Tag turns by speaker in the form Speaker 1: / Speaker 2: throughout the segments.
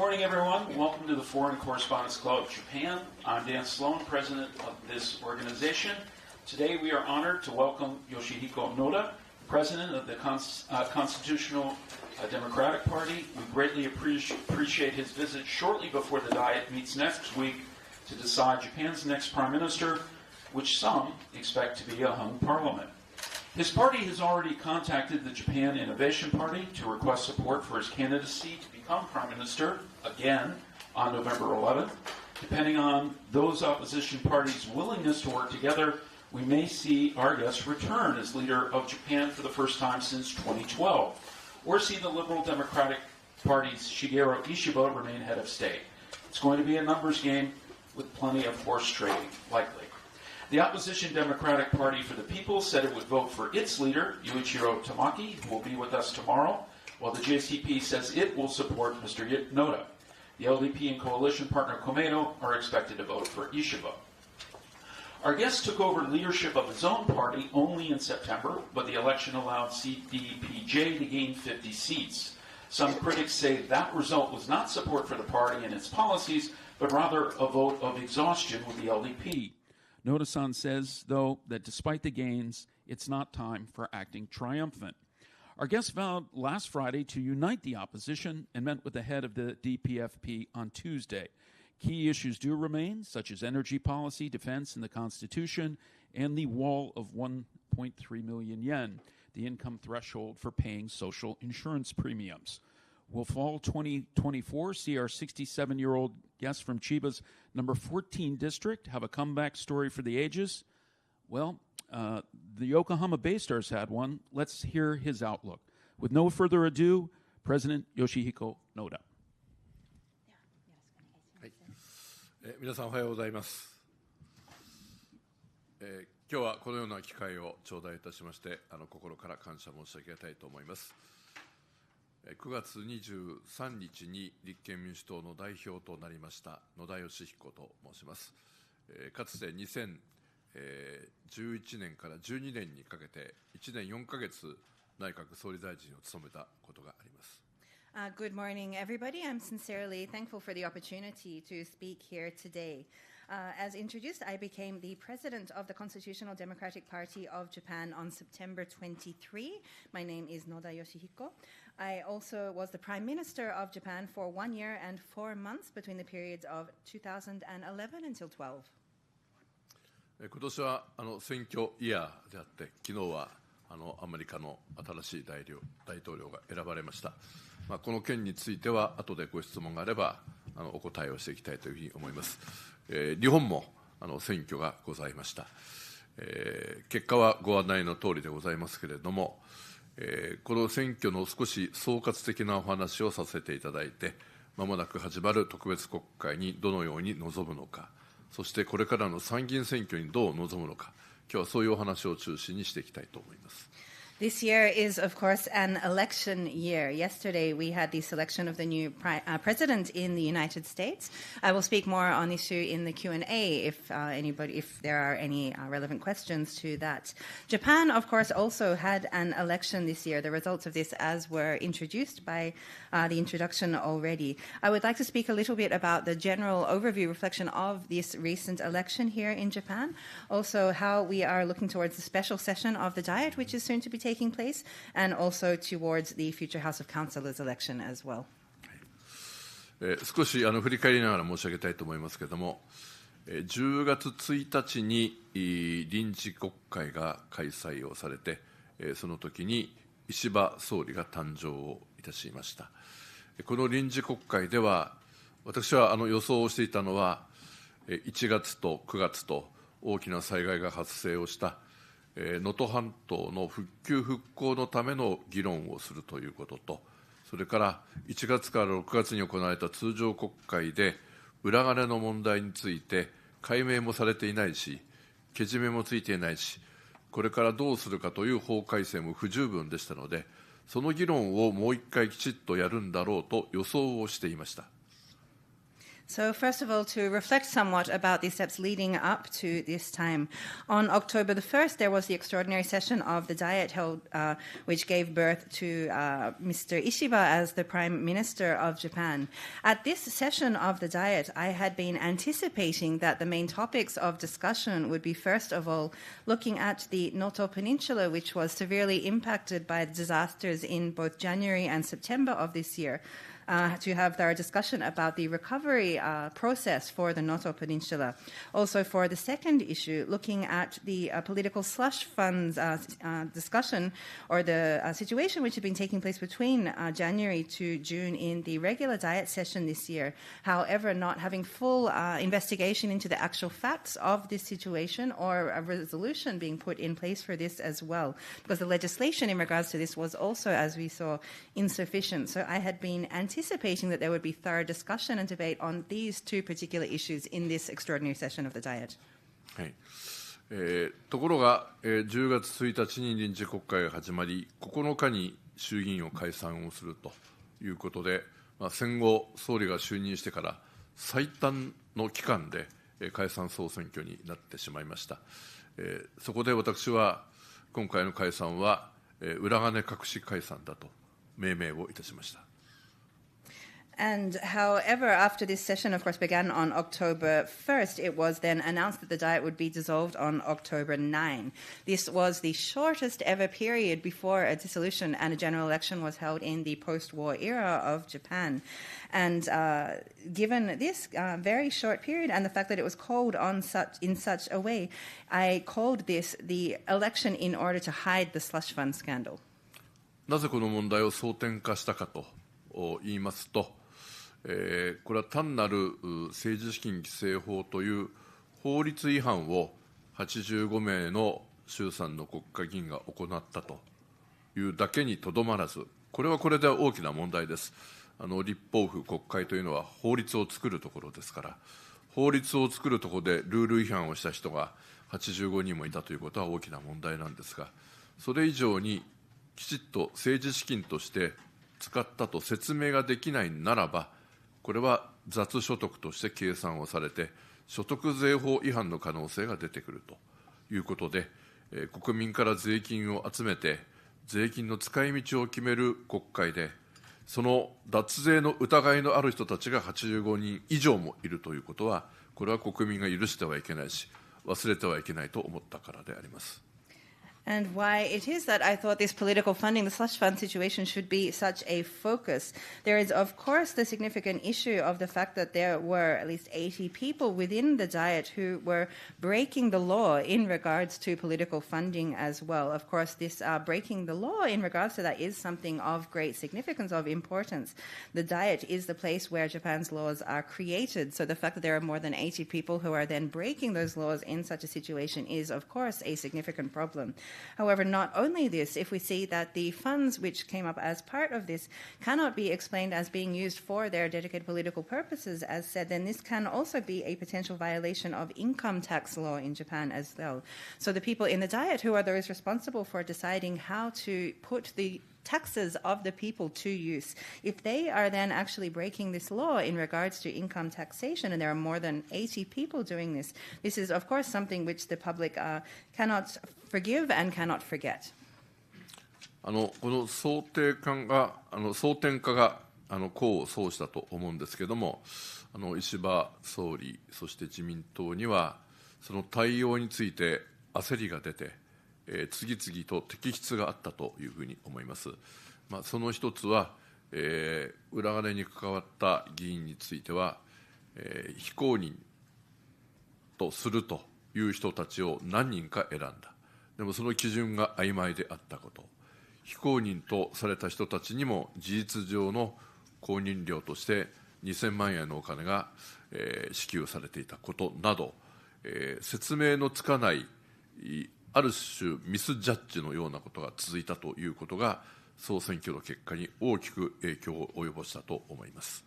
Speaker 1: Good morning, everyone. Welcome to the Foreign Correspondents Club of Japan. I'm Dan Sloan, president of this organization. Today we are honored to welcome Yoshihiko Noda, president of the Constitutional Democratic Party. We greatly appreciate his visit shortly before the Diet meets next week to decide Japan's next prime minister, which some expect to be a hung parliament. His party has already contacted the Japan Innovation Party to request support for his candidacy to become prime minister again on November 11th. Depending on those opposition parties' willingness to work together, we may see our guest return as leader of Japan for the first time since 2012, or see the Liberal Democratic Party's Shigeru Ishiba remain head of state. It's going to be a numbers game with plenty of horse trading, likely. The opposition Democratic Party for the People said it would vote for its leader, Yuichiro Tamaki, who will be with us tomorrow, while the JCP says it will support Mr. Noda. The LDP and coalition partner Komeito are expected to vote for Ishiba. Our guest took over leadership of his own party only in September, but the election allowed CDPJ to gain 50 seats. Some critics say that result was not support for the party and its policies, but rather a vote of exhaustion with the LDP. Noda-san says, though, that despite the gains, it's not time for acting triumphant. Our guest vowed last Friday to unite the opposition and met with the head of the DPFP on Tuesday. Key issues do remain, such as energy policy, defense, and the Constitution, and the wall of 1.3 million yen, the income threshold for paying social insurance premiums. Will fall 2024 see our 67-year-old guest from Chiba's number 14 district have a comeback story for the ages? Well, the Yokohama Bay Stars had one. Let's hear his outlook. With no further ado, President Yoshihiko Noda.
Speaker 2: 皆さんおはようございます。今日はこのような機会を頂戴いたしまして心から感謝申し上げたいと思います。9月23日に立憲民主党の代表となりました野田義彦と申します。かつて2000 11年から12年にかけて1年4ヶ月内閣総理大臣を務めたことがあります。
Speaker 3: Good morning, everybody. I'm sincerely thankful for the opportunity to speak here today. As introduced, I became the president of the Constitutional Democratic Party of Japan on September 23. My name is Noda Yoshihiko. I also was the prime minister of Japan for 1 year and 4 months between the periods of 2011 until 12.
Speaker 2: 今年は選挙イヤーであって、昨日はアメリカの新しい大統領が選ばれました。この件については後でご質問があればお答えをしていきたいというふうに思います。日本も選挙がございました。結果はご案内の通りでございますけれども、この選挙の少し総括的なお話をさせていただいて、まもなく始まる特別国会にどのように臨むのか、そしてこれからの参議院選挙にどう臨むのか、今日はそういうお話を中心にしていきたいと思います。
Speaker 3: This year is, of course, an election year. Yesterday, we had the selection of the new president in the United States. I will speak more on issue in the Q&A if there are any relevant questions to that. Japan, of course, also had an election this year. The results of this, as were introduced by the introduction already. I would like to speak a little bit about the general overview reflection of this recent election here in Japan. Also, how we are looking towards the special session of the Diet, which is soon to be taking place, and also towards the future House of Councillors election as well.
Speaker 2: 少し振り返りながら申し上げたいと思いますけれども、10月1日に臨時国会が開催をされて、その時に石破総理が誕生をいたしました。この臨時国会では、私は予想をしていたのは、1月と9月と大きな災害が発生をした能登半島の復旧・復興のための議論をするということと、それから1月から6月に行われた通常国会で、裏金の問題について解明もされていないし、けじめもついていないし、これからどうするかという法改正も不十分でしたので、その議論をもう一回きちっとやるんだろうと予想をしていました。
Speaker 3: So first of all, to reflect somewhat about the steps leading up to this time. On October the 1st, there was the extraordinary session of the Diet held, which gave birth to Mr. Ishiba as the Prime Minister of Japan. At this session of the Diet, I had been anticipating that the main topics of discussion would be, first of all, looking at the Noto Peninsula, which was severely impacted by the disasters in both January and September of this year. To have their discussion about the recovery process for the Noto Peninsula. Also, for the second issue, looking at the political slush funds discussion or the situation which had been taking place between January to June in the regular Diet session this year. However, not having full investigation into the actual facts of this situation or a resolution being put in place for this as well. Because the legislation in regards to this was also, as we saw, insufficient. So I had been anticipating that there would be thorough discussion and debate on these two particular issues in this extraordinary session of the Diet.
Speaker 2: はい。ところが、10月1日に臨時国会が始まり、9日に衆議院を解散をするということで、戦後、総理が就任してから最短の期間で解散総選挙になってしまいました。そこで私は、今回の解散は、裏金隠し解散だと命名をいたしました。
Speaker 3: And however, after this session, of course, began on October 1st, it was then announced that the Diet would be dissolved on October 9. This was the shortest ever period before a dissolution and a general election was held in the post-war era of Japan. And given this very short period and the fact that it was called in such a way, I called this the election in order to hide the slush fund scandal.
Speaker 2: なぜこの問題を争点化したかと言いますと、これは単なる政治資金規正法という法律違反を85名の衆参の国会議員が行ったというだけにとどまらず、これはこれで大きな問題です。立法府国会というのは法律を作るところですから、法律を作るところでルール違反をした人が85人もいたということは大きな問題なんですが、それ以上にきちっと政治資金として使ったと説明ができないならば、これは雑所得として計算をされて、所得税法違反の可能性が出てくるということで、国民から税金を集めて、税金の使い道を決める国会で、その脱税の疑いのある人たちが85人以上もいるということは、これは国民が許してはいけないし、忘れてはいけないと思ったからであります。
Speaker 3: And why it is that I thought this political funding, the slush fund situation, should be such a focus. There is, of course, the significant issue of the fact that there were at least 80 people within the Diet who were breaking the law in regards to political funding as well. Of course, this breaking the law in regards to that is something of great significance, of importance. The Diet is the place where Japan's laws are created. So the fact that there are more than 80 people who are then breaking those laws in such a situation is, of course, a significant problem. However, not only this, if we see that the funds which came up as part of this cannot be explained as being used for their dedicated political purposes, as said, then this can also be a potential violation of income tax law in Japan as well. So the people in the Diet, who are those responsible for deciding how to put the taxes of the people to use, if they are then actually breaking this law in regards to income taxation, and there are more than 80 people doing this, this is, of course, something which the public cannot forgive and cannot forget.
Speaker 2: この争点化が功を奏したと思うんですけれども、石破総理、そして自民党には、その対応について焦りが出て、次々と摘出があったというふうに思います。その一つは、裏金に関わった議員については、非公認とするという人たちを何人か選んだ。でもその基準が曖昧であったこと、非公認とされた人たちにも事実上の公認料として2000万円のお金が、支給されていたことなど、説明のつかないある種ミスジャッジのようなことが続いたということが総選挙の結果に大きく影響を及ぼしたと思います。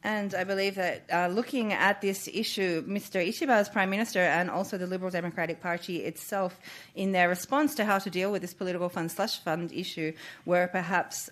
Speaker 3: And I believe that looking at this issue, Mr. Ishiba as Prime Minister and also the Liberal Democratic Party itself, in their response to how to deal with this political fund slush fund issue, were perhaps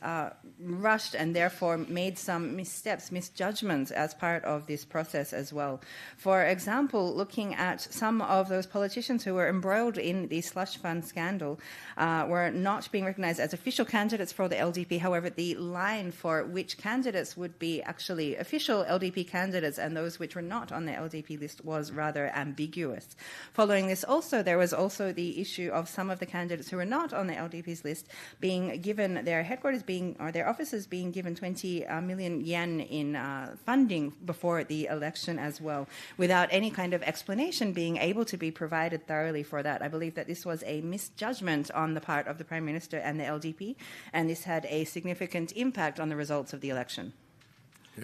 Speaker 3: rushed and therefore made some missteps, misjudgments as part of this process as well. For example, looking at some of those politicians who were embroiled in the slush fund scandal were not being recognized as official candidates for the LDP. However, the line for which candidates would be actually official LDP candidates and those which were not on the LDP list was rather ambiguous. Following this also, there was also the issue of some of the candidates who were not on the LDP's list being given their headquarters or their offices being given 20 million yen in funding before the election as well, without any kind of explanation being able to be provided thoroughly for that. I believe that this was a misjudgment on the part of the Prime Minister and the LDP, and this had a significant impact on the results of the election.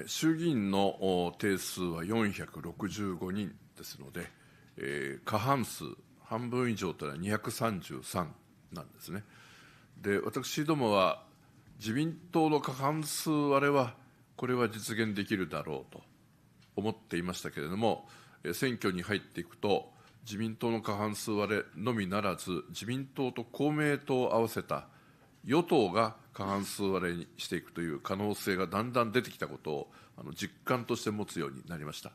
Speaker 2: 衆議院の定数は465人ですので、過半数、半分以上というのは233なんですね。で、私どもは自民党の過半数割れは、これは実現できるだろうと思っていましたけれども、選挙に入っていくと、自民党の過半数割れのみならず、自民党と公明党を合わせた与党が過半数割れにしていくという可能性がだんだん出てきたことを実感として持つようになりました。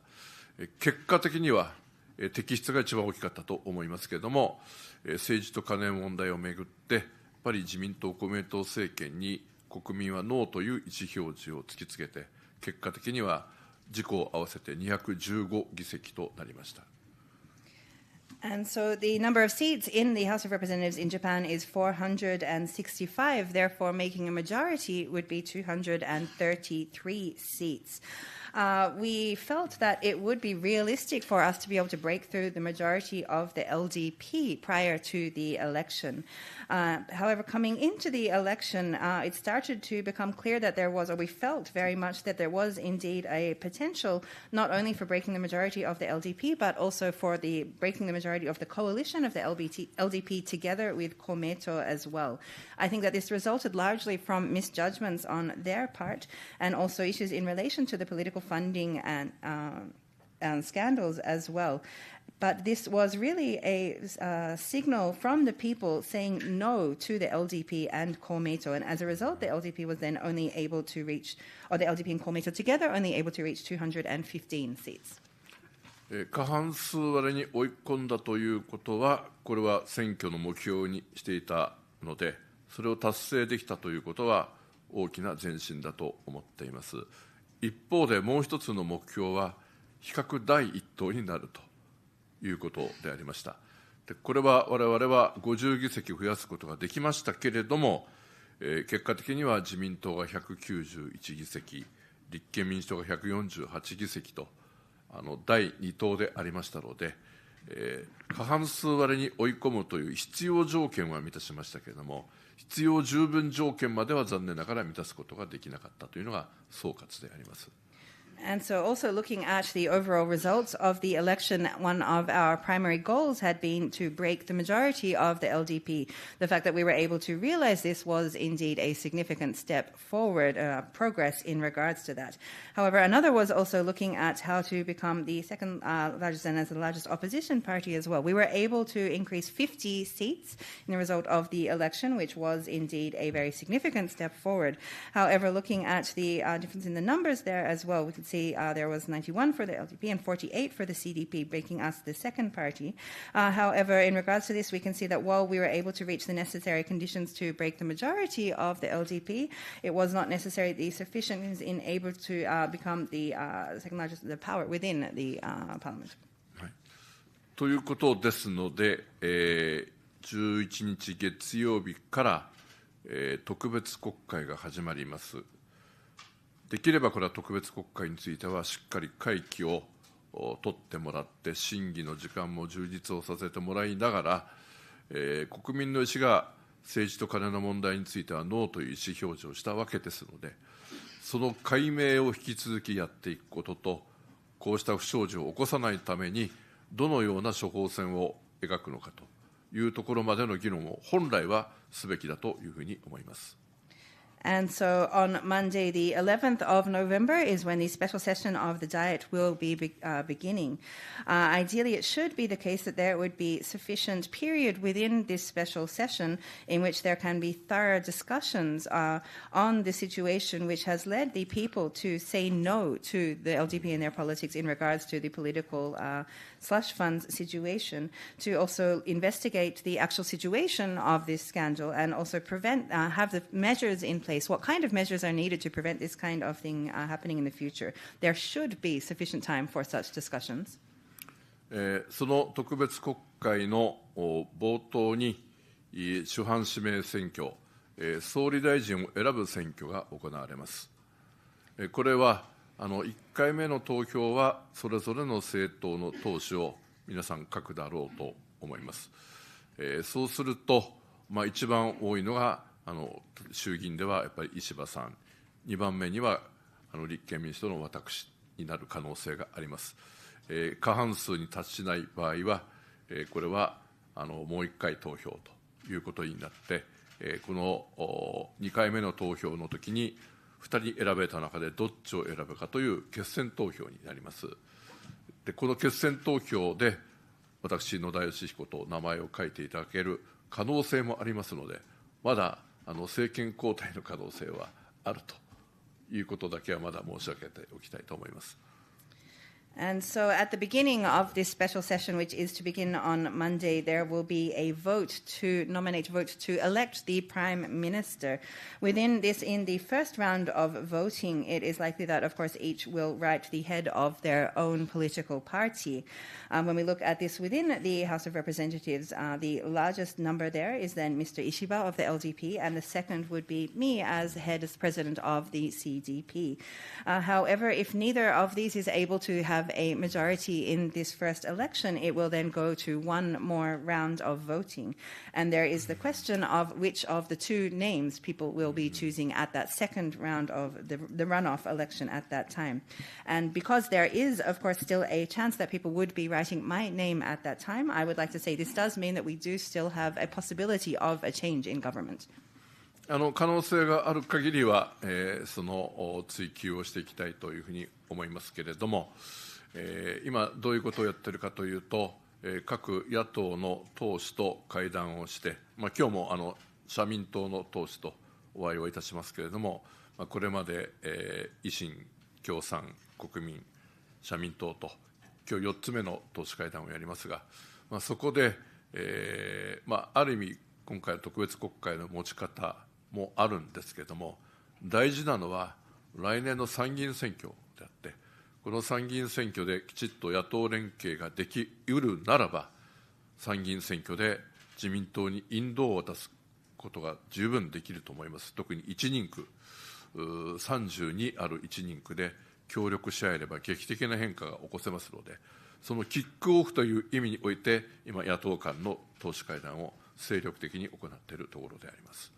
Speaker 2: 結果的には摘出が一番大きかったと思いますけれども、政治とカネ問題をめぐってやっぱり自民党公明党政権に国民はノーという意思表示を突きつけて、結果的には自公合わせて215議席となりました。
Speaker 3: And so the number of seats in the House of Representatives in Japan is 465. Therefore, making a majority would be 233 seats. We felt that it would be realistic for us to be able to break through the majority of the LDP prior to the election. However, coming into the election, it started to become clear that there was, or we felt very much that there was indeed a potential not only for breaking the majority of the LDP, but also for the breaking the majority of the coalition of the LDP together with Komeito as well. I think that this resulted largely from misjudgments on their part and also issues in relation to the political funding and scandals as well. But this was really a signal from the people saying no to the LDP and Komeito. And as a result, the LDP was then only able to reach, or the LDP and Komeito together only able to reach 215 seats.
Speaker 2: 過半数割れに追い込んだということは、これは選挙の目標にしていたので、それを達成できたということは、大きな前進だと思っています。一方で、もう一つの目標は、比較第一党になるということでありました。でこれは我々は50議席増やすことができましたけれども、結果的には自民党が191議席、立憲民主党が148議席と、第2党でありましたので、過半数割れに追い込むという必要条件は満たしましたけれども、必要十分条件までは残念ながら満たすことができなかったというのが総括であります。
Speaker 3: And so also looking at the overall results of the election, one of our primary goals had been to break the majority of the LDP. The fact that we were able to realize this was indeed a significant step forward, progress in regards to that. However, another was also looking at how to become the second largest and as the largest opposition party as well. We were able to increase 50 seats in the result of the election, which was indeed a very significant step forward. However, looking at the difference in the numbers there as well, we could see there was 91 for the LDP and 48 for the CDP, making us the second party. However, in regards to this, we can see that while we were able to reach the necessary conditions to break the majority of the LDP, it was not necessarily sufficient in able to become the second largest the power within the parliament.
Speaker 2: はい、ということですので、11日月曜日から、特別国会が始まります。できればこれは特別国会についてはしっかり会期を取ってもらって、審議の時間も充実をさせてもらいながら、国民の意思が政治と金の問題についてはノーという意思表示をしたわけですので、その解明を引き続きやっていくことと、こうした不祥事を起こさないためにどのような処方箋を描くのかというところまでの議論を本来はすべきだというふうに思います。
Speaker 3: And so on Monday, the 11th of November, is when the special session of the Diet will be beginning. Ideally, it should be the case that there would be sufficient period within this special session in which there can be thorough discussions on the situation which has led the people to say no to the LDP and their politics in regards to the political slush funds situation, to also investigate the actual situation of this scandal and also prevent, have the measures in place. What kind of measures are needed to prevent this kind of thing happening in the future? There should be sufficient time for such discussions.
Speaker 2: その特別国会の冒頭に主犯指名選挙、総理大臣を選ぶ選挙が行われます。これは1回目の投票はそれぞれの政党の党首を皆さん書くだろうと思います。そうすると、一番多いのが衆議院ではやっぱり石破さん、2番目には立憲民主党の私になる可能性があります。過半数に達しない場合は、これはもう1回投票ということになって、この2回目の投票の時に2人選べた中でどっちを選ぶかという決選投票になります。でこの決選投票で私、野田義彦と名前を書いていただける可能性もありますので、まだ政権交代の可能性はあるということだけはまだ申し上げておきたいと思います。
Speaker 3: And so at the beginning of this special session, which is to begin on Monday, there will be a vote to elect the Prime Minister. Within this, in the first round of voting, it is likely that, of course, each will write the head of their own political party. When we look at this within the House of Representatives, the largest number there is then Mr. Ishiba of the LDP, and the second would be me as president of the CDP. However, if neither of these is able to have a majority in this first election, it will then go to one more round of voting. And there is the question of which of the two names people will be choosing at that second round of the runoff election at that time. And because there is, of course, still a chance that people would be writing my name at that time, I would like to say this does mean that we do still have a possibility of a change in government.
Speaker 2: 可能性がある限りは、その追求をしていきたいというふうに思いますけれども、今どういうことをやっているかというと、各野党の党首と会談をして、今日も社民党の党首とお会いをいたしますけれども、これまで、維新、共産、国民、社民党と今日4つ目の党首会談をやりますが、そこで、ある意味、今回の特別国会の持ち方もあるんですけれども、大事なのは来年の参議院選挙であって、この参議院選挙できちっと野党連携ができうるならば、参議院選挙で自民党に引導を渡すことが十分できると思います。特に1人区、32ある1人区で協力し合えれば劇的な変化が起こせますので、そのキックオフという意味において、今、野党間の党首会談を精力的に行っているところであります。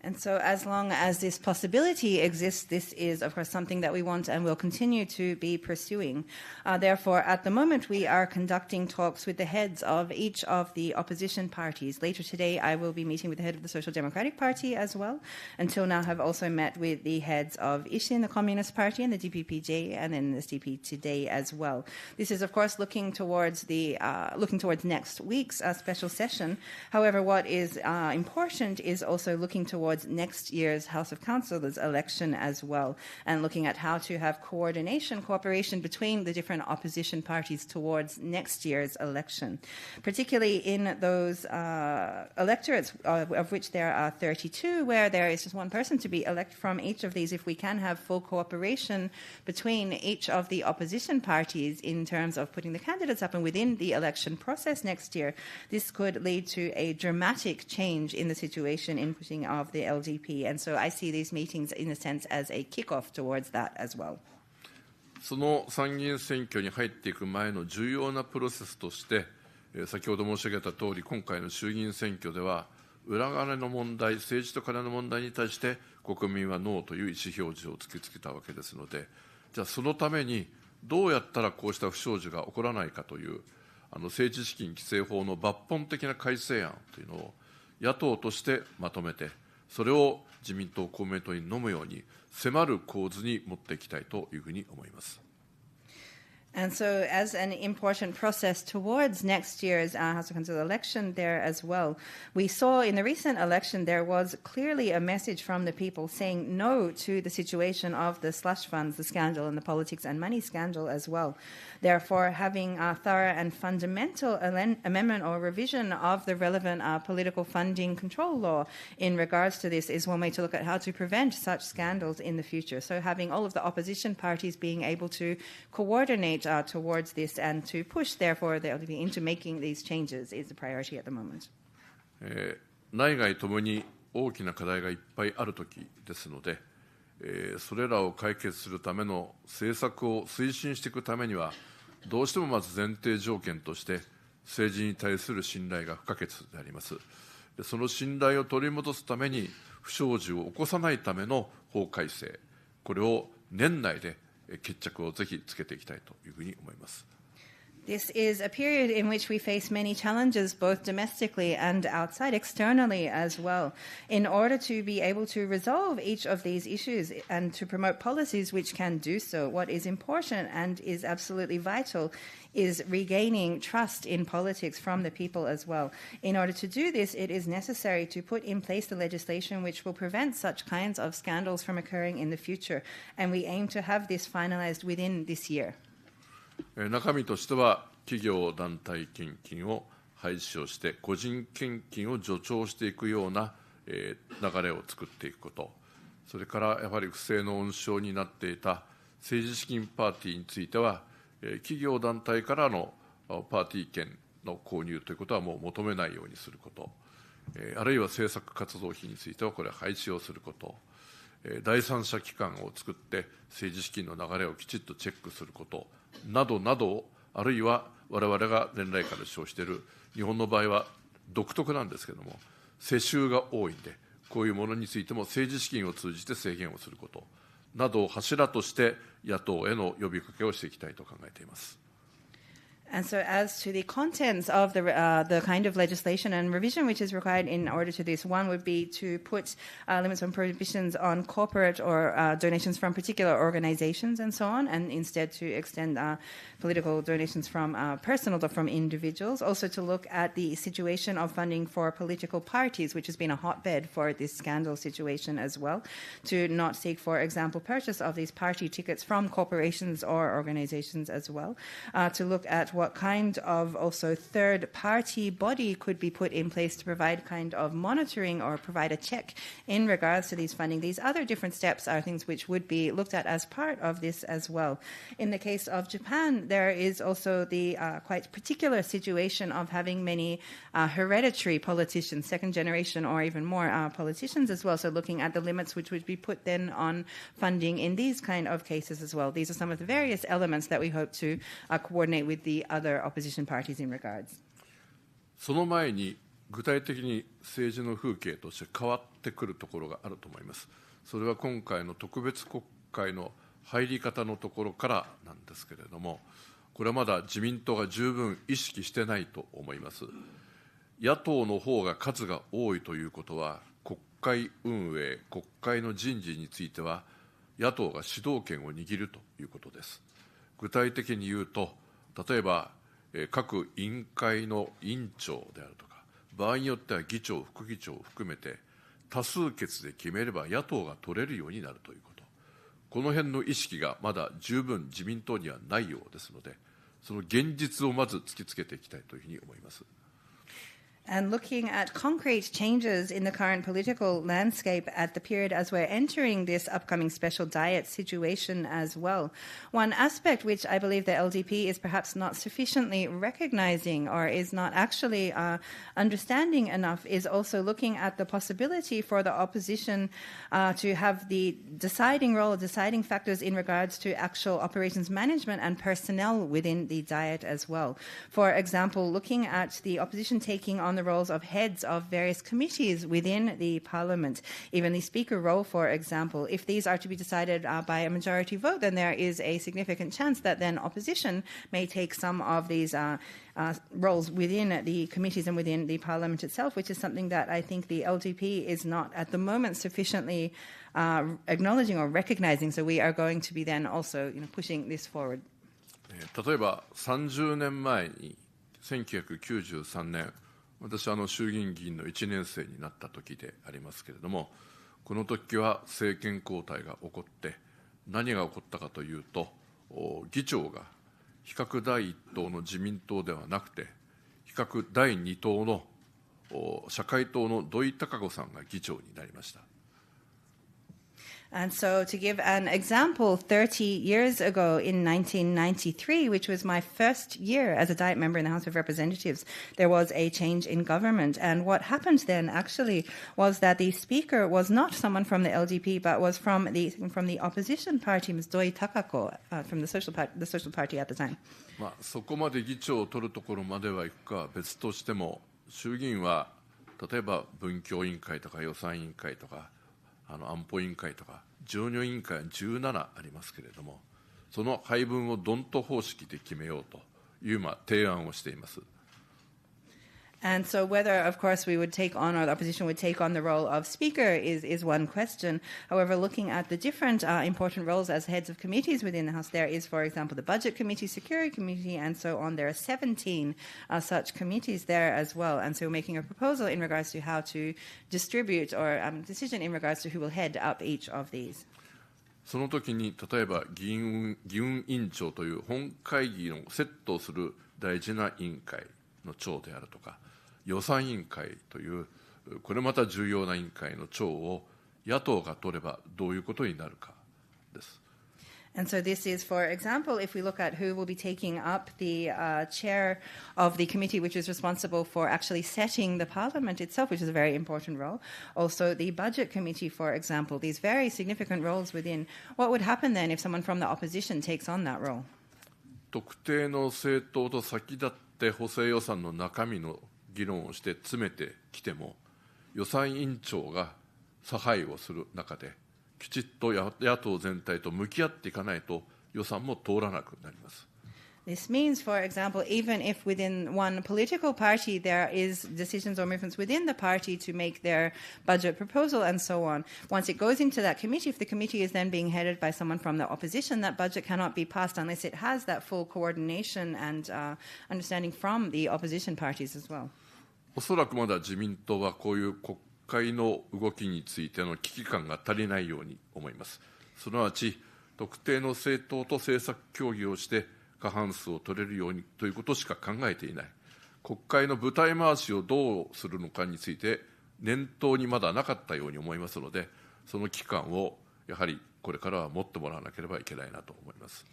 Speaker 3: And so, as long as this possibility exists, this is, of course, something that we want and will continue to be pursuing. Therefore, at the moment, we are conducting talks with the heads of each of the opposition parties. Later today, I will be meeting with the head of the Social Democratic Party as well. Until now, I've also met with the heads of Ishin, the Communist Party, and the DPPJ, and then the SDP today as well. This is, of course, looking towards next week's special session. However, what is important is also looking towards next year's House of Councillors election as well, and looking at how to have cooperation between the different opposition parties towards next year's election, particularly in those electorates, of which there are 32, where there is just one person to be elected from each of these. If we can have full cooperation between each of the opposition parties in terms of putting the candidates up and within the election process next year, this could lead to a dramatic change in the situation in putting of the LDP, and so I see these meetings in a sense as a kickoff towards that as well.
Speaker 2: その参議院選挙に入っていく前の重要なプロセスとして、先ほど申し上げた通り、今回の衆議院選挙では、裏金の問題、政治と金の問題に対して国民はノーという意思表示を突きつけたわけですので、じゃあそのためにどうやったらこうした不祥事が起こらないかという、政治資金規正法の抜本的な改正案というのを野党としてまとめて、それを自民党、公明党に飲むように迫る構図に持っていきたいというふうに思います。
Speaker 3: And so, as an important process towards next year's House of Council election there as well, we saw in the recent election there was clearly a message from the people saying no to the situation of the slush funds, the scandal, and the politics and money scandal as well. Therefore, having a thorough and fundamental amendment or revision of the relevant political funding control law in regards to this is one way to look at how to prevent such scandals in the future. So having all of the opposition parties being able to coordinate towards this and to push, therefore, the LDP into making these changes is a priority at the moment.
Speaker 2: 内外ともに大きな課題がいっぱいあるときですので、それらを解決するための政策を推進していくためには、どうしてもまず前提条件として、政治に対する信頼が不可欠であります。その信頼を取り戻すために、不祥事を起こさないための法改正、これを年内で決着をぜひつけていきたいというふうに思います。
Speaker 3: This is a period in which we face many challenges, both domestically and outside, externally as well. In order to be able to resolve each of these issues and to promote policies which can do so, what is important and is absolutely vital is regaining trust in politics from the people as well. In order to do this, it is necessary to put in place the legislation which will prevent such kinds of scandals from occurring in the future. And we aim to have this finalized within this year.
Speaker 2: 中身としては、企業団体献金を廃止をして、個人献金を助長していくような流れを作っていくこと、それからやはり不正の温床になっていた政治資金パーティーについては、企業団体からのパーティー券の購入ということはもう求めないようにすること、あるいは政策活動費についてはこれ廃止をすること、第三者機関を作って政治資金の流れをきちっとチェックすることなどなど、あるいは我々が連絡会で称している、日本の場合は独特なんですけれども、世襲が多いんで、こういうものについても政治資金を通じて制限をすることなどを柱として野党への呼びかけをしていきたいと考えています。
Speaker 3: And so, as to the contents of the kind of legislation and revision which is required in order to this, one would be to put limits on prohibitions on corporate or donations from particular organizations and so on, and instead to extend political donations from personal or from individuals. Also, to look at the situation of funding for political parties, which has been a hotbed for this scandal situation as well. To not take, for example, purchase of these party tickets from corporations or organizations as well. To look at what kind of also third-party body could be put in place to provide kind of monitoring or provide a check in regards to these funding. These other different steps are things which would be looked at as part of this as well. In the case of Japan, there is also the quite particular situation of having many hereditary politicians, second generation or even more politicians as well. So looking at the limits which would be put then on funding in these kind of cases as well. These are some of the various elements that we hope to coordinate with the other opposition parties in regards.
Speaker 2: その前に具体的に政治の風景として変わってくるところがあると思います。それは今回の特別国会の入り方のところからなんですけれども、これはまだ自民党が十分意識してないと思います。野党の方が数が多いということは、国会運営、国会の人事については野党が主導権を握るということです。具体的に言うと、例えば各委員会の委員長であるとか、場合によっては議長、副議長を含めて多数決で決めれば野党が取れるようになるということ。この辺の意識がまだ十分自民党にはないようですので、その現実をまず突きつけていきたいというふうに思います。
Speaker 3: And looking at concrete changes in the current political landscape at the period as we're entering this upcoming special diet situation as well. One aspect which I believe the LDP is perhaps not sufficiently recognizing or is not actually understanding enough is also looking at the possibility for the opposition to have the deciding role, deciding factors in regards to actual operations management and personnel within the diet as well. For example, looking at the opposition taking on the roles of heads of various committees within the parliament, even the speaker role, for example. If these are to be decided by a majority vote, then there is a significant chance that then opposition may take some of these roles within the committees and within the parliament itself, which is something that I think the LDP is not at the moment sufficiently acknowledging or recognizing. So we are going to be then also pushing this forward.
Speaker 2: 例えば30年前に1993年、私は衆議院議員の1年生になった時でありますけれども、この時は政権交代が起こって、何が起こったかというと、議長が比較第一党の自民党ではなくて、比較第二党の社会党の土井孝子さんが議長になりました。
Speaker 3: And so to give an example, 30 years ago in 1993, which was my first year as a Diet member in the House of Representatives, there was a change in government. And what happened then actually was that the speaker was not someone from the LDP, but was from the opposition party, Ms. Doi Takako, from the Social Party at the time.
Speaker 2: そこまで議長を取るところまではいくかは別としても、衆議院は例えば文教委員会とか予算委員会とか、安保委員会とか常任委員会は17ありますけれども、その配分をドント方式で決めようという提案をしています。
Speaker 3: And so whether, of course, we would take on or the opposition would take on the role of speaker is one question. However, looking at the different important roles as heads of committees within the House, there is, for example, the Budget Committee, Security Committee, and so on. There are 17 such committees there as well. And so we're making a proposal in regards to how to distribute or decision in regards to who will head up each of these.
Speaker 2: その時に例えば議運委員長という本会議のセットをする大事な委員会の長であるとか、予算委員会というこれまた重要な委員会の長を野党が取ればどういうことになるかです。
Speaker 3: And so this is, for example, if we look at who will be taking up the chair of the committee which is responsible for actually setting the parliament itself, which is a very important role. Also the budget committee, for example, these very significant roles within. What would happen then if someone from the opposition takes on that role?
Speaker 2: 特定の政党と先立って補正予算の中身の議論をして詰めてきても、予算委員長が差配をする中できちっと野党全体と向き合っていかないと予算も通らなくなります。
Speaker 3: This means, for example, even if within one political party there is decisions or movements within the party to make their budget proposal and so on, once it goes into that committee, if the committee is then being headed by someone from the opposition, that budget cannot be passed unless it has that full coordination and understanding from the opposition parties as well.
Speaker 2: おそらくまだ自民党はこういう国会の動きについての危機感が足りないように思います。すなわち特定の政党と政策協議をして過半数を取れるようにということしか考えていない。国会の舞台回しをどうするのかについて念頭にまだなかったように思いますので、その期間をやはりこれからは持ってもらわなければいけないなと思います。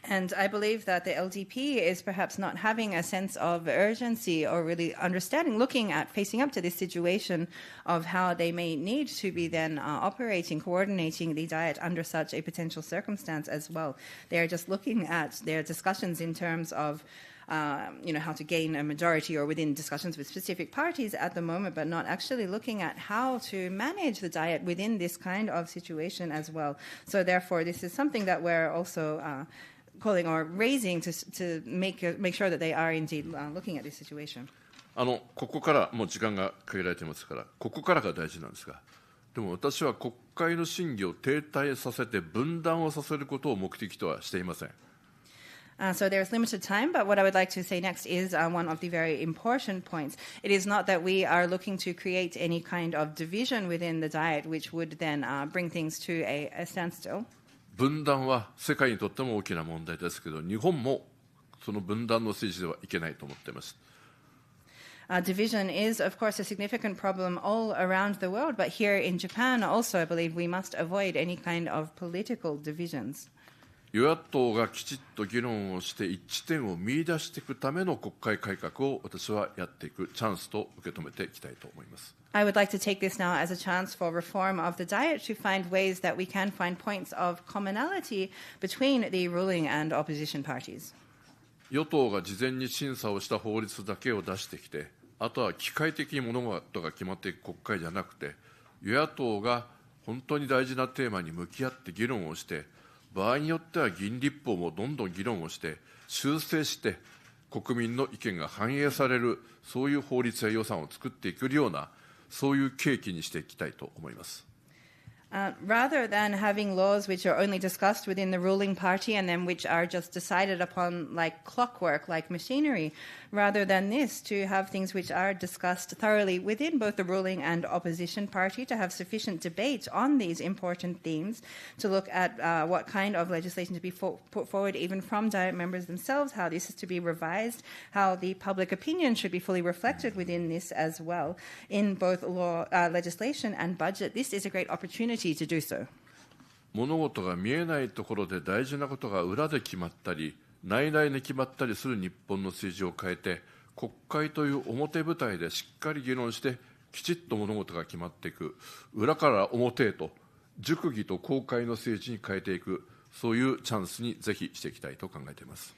Speaker 3: And I believe that the LDP is perhaps not having a sense of urgency or really understanding, looking at, facing up to this situation of how they may need to be then operating, coordinating the Diet under such a potential circumstance as well. They are just looking at their discussions in terms of how to gain a majority or within discussions with specific parties at the moment, but not actually looking at how to manage the Diet within this kind of situation as well. So therefore, this is something that we're also calling or raising to make sure that they are indeed looking at this situation.
Speaker 2: ここからもう時間が限られていますから、ここからが大事なんですが、でも私は国会の審議を停滞させて分断をさせることを目的とはしていません。
Speaker 3: So there's limited time, but what I would like to say next is one of the very important points. It is not that we are looking to create any kind of division within the Diet, which would then bring things to a standstill.
Speaker 2: 分断は世界にとっても大きな問題ですけど、日本もその分断の政治ではいけないと思っています。
Speaker 3: Division is, of course, a significant problem all around the world, but here in Japan also, I believe we must avoid any kind of political divisions.
Speaker 2: 与野党がきちっと議論をして一致点を見出していくための国会改革を私はやっていくチャンスと受け止めていきたいと思います。
Speaker 3: I would like to take this now as a chance for reform of the Diet to find ways that we can find points of commonality between the ruling and opposition parties.
Speaker 2: 与党が事前に審査をした法律だけを出してきて、あとは機械的に物事が決まっていく国会じゃなくて、与野党が本当に大事なテーマに向き合って議論をして、場合によっては議員立法もどんどん議論をして修正して国民の意見が反映される、そういう法律や予算を作っていけるような、そういう契機にしていきたいと思います。
Speaker 3: Rather than having laws which are only discussed within the ruling party and then which are just decided upon like clockwork, like machinery, rather than this, to have things which are discussed thoroughly within both the ruling and opposition party, to have sufficient debate on these important themes, to look at what kind of legislation to be put forward even from Diet members themselves, how this is to be revised, how the public opinion should be fully reflected within this as well, in both law, legislation and budget. This is a great opportunity to do so.
Speaker 2: 物事が見えないところで大事なことが裏で決まったり、内々に決まったりする日本の政治を変えて、国会という表舞台でしっかり議論して、きちっと物事が決まっていく、裏から表へと、熟議と公開の政治に変えていく、そういうチャンスにぜひしていきたいと考えています。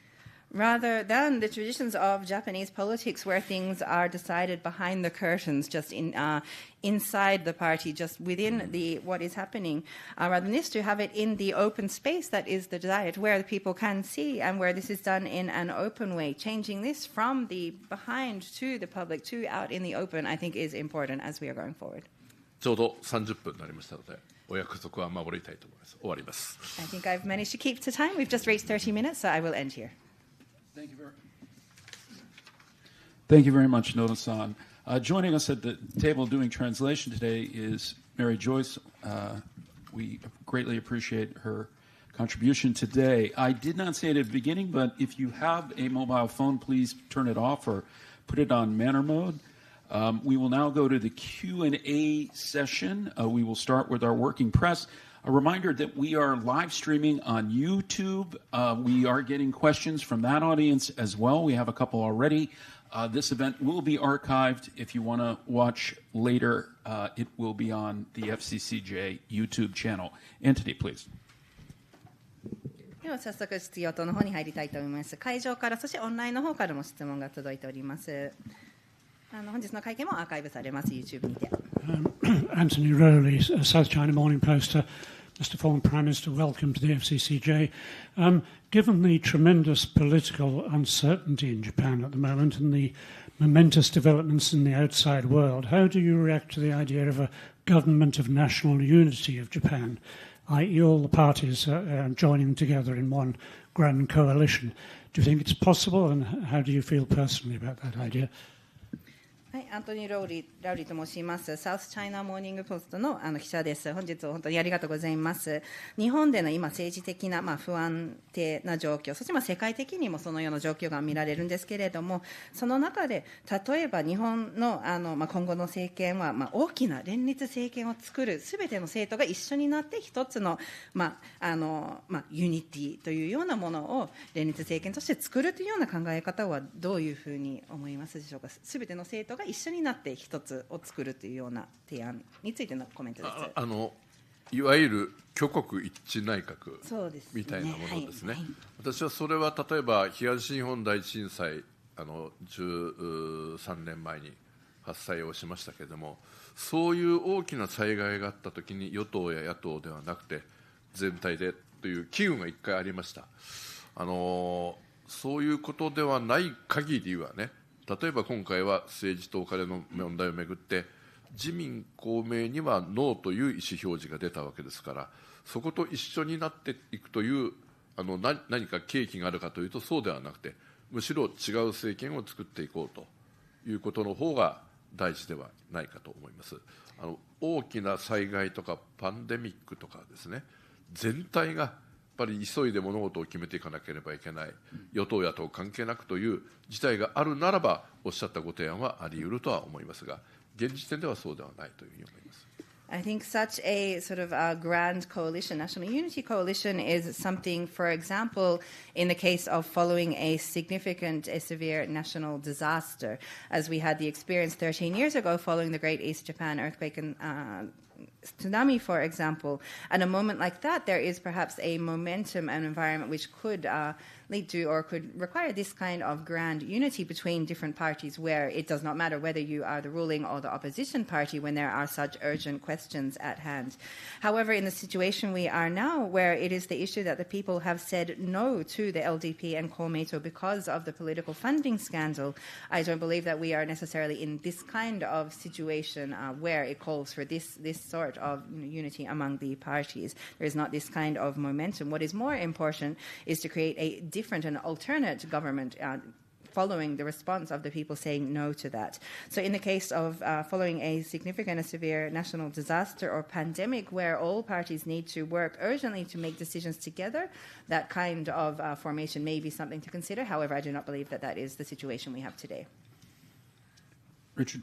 Speaker 3: Rather than the traditions of Japanese politics where things are decided behind the curtains, just inside the party, just within what is happening, rather than this, to have it in the open space that is the Diet, where the people can see and where this is done in an open way. Changing this from the behind to the public to out in the open, I think is important as we are going forward.
Speaker 2: ちょうど30分になりましたので、お約束は守りたいと思います。終わります。
Speaker 3: I think I've managed to keep to time. We've just reached 30 minutes, so I will end here.
Speaker 4: Thank you very much, Noda-san. Joining us at the table doing translation today is Mary Joyce. We greatly appreciate her contribution today. I did not say it at the beginning, but if you have a mobile phone, please turn it off or put it on manner mode. We will now go to the Q&A session. We will start with our working press. A reminder that we are live streaming on YouTube. We are getting questions from that audience as well. We have a couple already. This event will be archived. If you want to watch later, it will be on the FCCJ YouTube channel. Entity, please.
Speaker 3: では早速質疑応答の方に入りたいと思います。会場からそしてオンラインの方からも質問が届いております。本日の会見もアーカイブされます YouTube にて。
Speaker 5: Anthony Rowley, South China Morning Post. Mr. Foreign Prime Minister, welcome to the FCCJ. Given the tremendous political uncertainty in Japan at the moment and the momentous developments in the outside world, how do you react to the idea of a government of national unity of Japan, i.e. all the parties joining together in one grand coalition? Do you think it's possible, and how do you feel personally about that idea?
Speaker 3: はい、アントニー・ラウリーと申します。サウスチャイナモーニングポストの記者です。本日は本当にありがとうございます。日本での今政治的な不安定な状況、そして世界的にもそのような状況が見られるんですけれども、その中で例えば日本の今後の政権は大きな連立政権を作るすべての政党が一緒になって一つのユニティというようなものを連立政権として作るというような考え方はどういうふうに思いますでしょうか。すべての政党が一緒になって一つを作るというような提案についてのコメントです。
Speaker 2: いわゆる挙国一致内閣みたいなものですね。私はそれは例えば東日本大震災13年前に発災をしましたけれども、そういう大きな災害があったときに与党や野党ではなくて全体でという機運が一回ありました。そういうことではない限りはね、例えば今回は政治とお金の問題をめぐって自民公明にはノーという意思表示が出たわけですから、そこと一緒になっていくという何か契機があるかというとそうではなくて、むしろ違う政権を作っていこうということの方が大事ではないかと思います。大きな災害とかパンデミックとかですね、全体がやっぱり急いで物事を決めていかなければいけない、与党野党関係なくという事態があるならばおっしゃったご提案はあり得るとは思いますが、現時点ではそうではないというふうに思います。
Speaker 3: I think such a sort of a grand coalition, national unity coalition, is something, for example, in the case of following a significant, a severe national disaster, as we had the experience 13 years ago following the Great East Japan earthquake and tsunami, for example. At a moment like that, there is perhaps a momentum and environment which could lead to or could require this kind of grand unity between different parties, where it does not matter whether you are the ruling or the opposition party when there are such urgent questions at hand. However, in the situation we are now, where it is the issue that the people have said no to the LDP and Komeito because of the political funding scandal, I don't believe that we are necessarily in this kind of situation where it calls for this sort of unity among the parties. There is not this kind of momentum. What is more important is to create a different and alternate government following the response of the people saying no to that. So in the case of following a significant and severe national disaster or pandemic where all parties need to work urgently to make decisions together, that kind of formation may be something to consider. However, I do not believe that that is the situation we have today.
Speaker 4: Richard.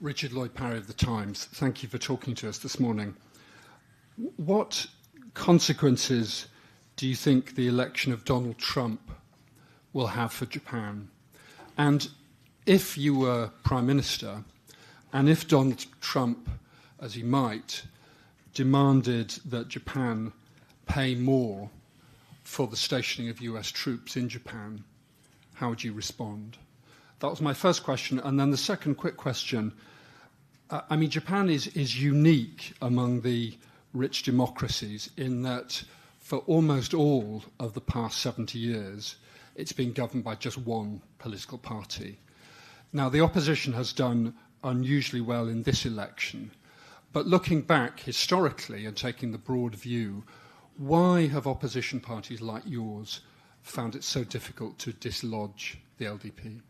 Speaker 6: Richard Lloyd Parry of The Times. Thank you for talking to us this morning. What consequences do you think the election of Donald Trump will have for Japan? And if you were Prime Minister, and if Donald Trump, as he might, demanded that Japan pay more for the stationing of US troops in Japan, how would you respond? That was my first question. And then the second quick question, Japan is unique among the rich democracies in that for almost all of the past 70 years, it's been governed by just one political party. Now, the opposition has done unusually well in this election, but looking back historically and taking the broad view, why have opposition parties like yours found it so difficult to dislodge the LDP?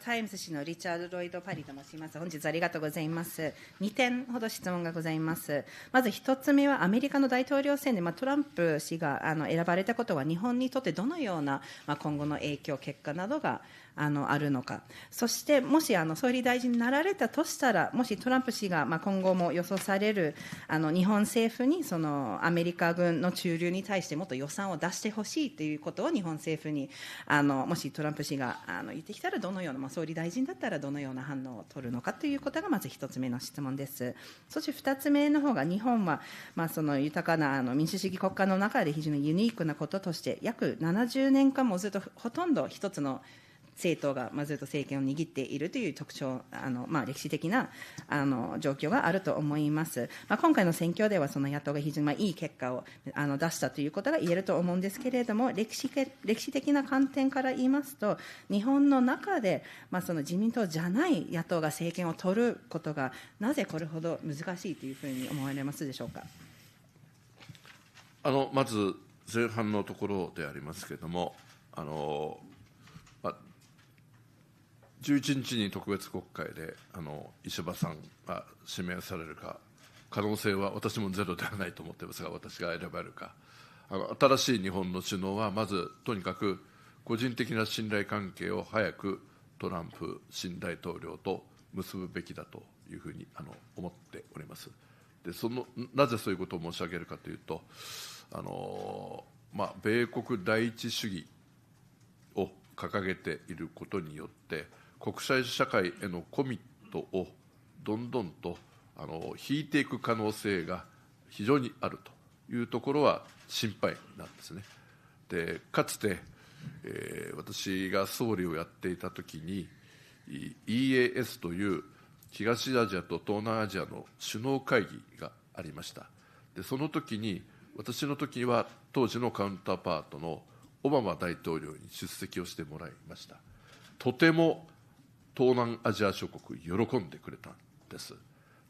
Speaker 3: タイムズ紙のリチャード・ロイド・パリと申します。本日ありがとうございます。2点ほど質問がございます。まず1つ目はアメリカの大統領選で、トランプ氏が選ばれたことは日本にとってどのような今後の影響結果などがあるのか。そしてもし総理大臣になられたとしたら、もしトランプ氏が今後も予想される日本政府にそのアメリカ軍の駐留に対してもっと予算を出してほしいということを日本政府にもしトランプ氏が言ってきたらどのような、総理大臣だったらどのような反応を取るのかということがまず一つ目の質問です。そして二つ目の方が、日本はその豊かな民主主義国家の中で非常にユニークなこととして、約70年間もずっとほとんど一つの政党がずっと政権を握っているという特徴、歴史的な状況があると思います。今回の選挙ではその野党が非常にいい結果を出したということが言えると思うんですけれども、歴史的な観点から言いますと、日本の中でその自民党じゃない野党が政権を取ることがなぜこれほど難しいというふうに思われますでしょうか。
Speaker 2: まず前半のところでありますけれども、11日に特別国会で石破さんが指名されるか、可能性は私もゼロではないと思っていますが、私が選ばれるか、新しい日本の首脳はまずとにかく個人的な信頼関係を早くトランプ新大統領と結ぶべきだというふうに思っております。でなぜそういうことを申し上げるかというと、米国第一主義を掲げていることによって国際社会へのコミットをどんどんと引いていく可能性が非常にあるというところは心配なんですね。でかつて、私が総理をやっていたときに EAS という東アジアと東南アジアの首脳会議がありました。でその時に私の時は当時のカウンターパートのオバマ大統領に出席をしてもらいました。とても東南アジア諸国喜んでくれたんです。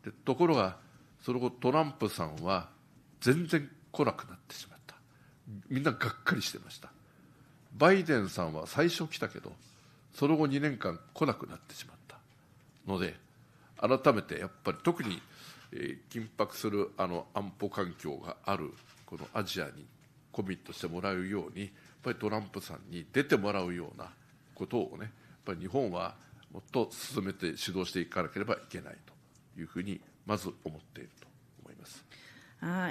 Speaker 2: でところがその後トランプさんは全然来なくなってしまった。みんながっかりしてました。バイデンさんは最初来たけどその後2年間来なくなってしまったので、改めてやっぱり特に、緊迫する安保環境があるこのアジアにコミットしてもらうように、やっぱりトランプさんに出てもらうようなことをね、やっぱり日本はもっと進めて指導していかなければいけないというふうにまず思っていると思います。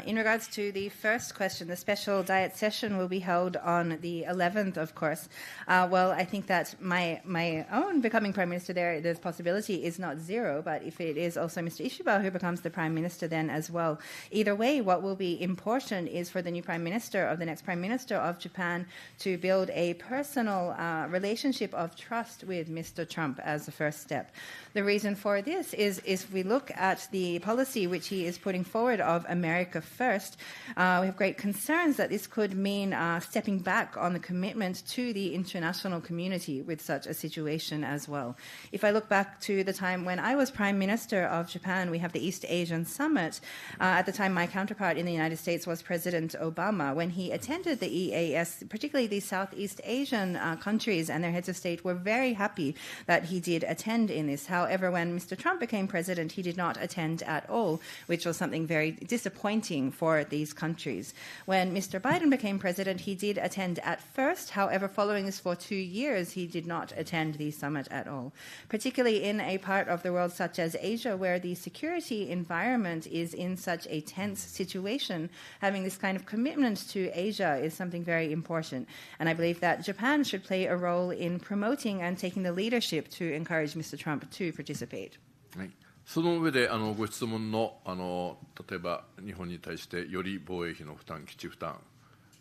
Speaker 3: In regards to the first question, the special diet session will be held on the 11th, of course. Well, I think that my own becoming Prime Minister there, the possibility is not zero, but if it is also Mr. Ishiba who becomes the Prime Minister then as well. Either way, what will be important is for the new Prime Minister, or the next Prime Minister of Japan, to build a personal relationship of trust with Mr. Trump as the first step. The reason for this is if we look at the policy which he is putting forward of America first, we have great concerns that this could mean stepping back on the commitment to the international community with such a situation as well. If I look back to the time when I was Prime Minister of Japan, we have the East Asian Summit. At the time, my counterpart in the United States was President Obama. When he attended the EAS, particularly the Southeast Asian countries and their heads of state were very happy that he did attend in this. However, when Mr. Trump became president, he did not attend at all, which was something very disappointing for these countries. When Mr. Biden became president, he did attend at first. However, following this for 2 years, he did not attend the summit at all, particularly in a part of the world such as Asia, where the security environment is in such a tense situation. Having this kind of commitment to Asia is something very important. And I believe that Japan should play a role in promoting and taking the leadership to encourage Mr. Trump to participate.
Speaker 2: はい、その上でご質問の例えば日本に対してより防衛費の負担、基地負担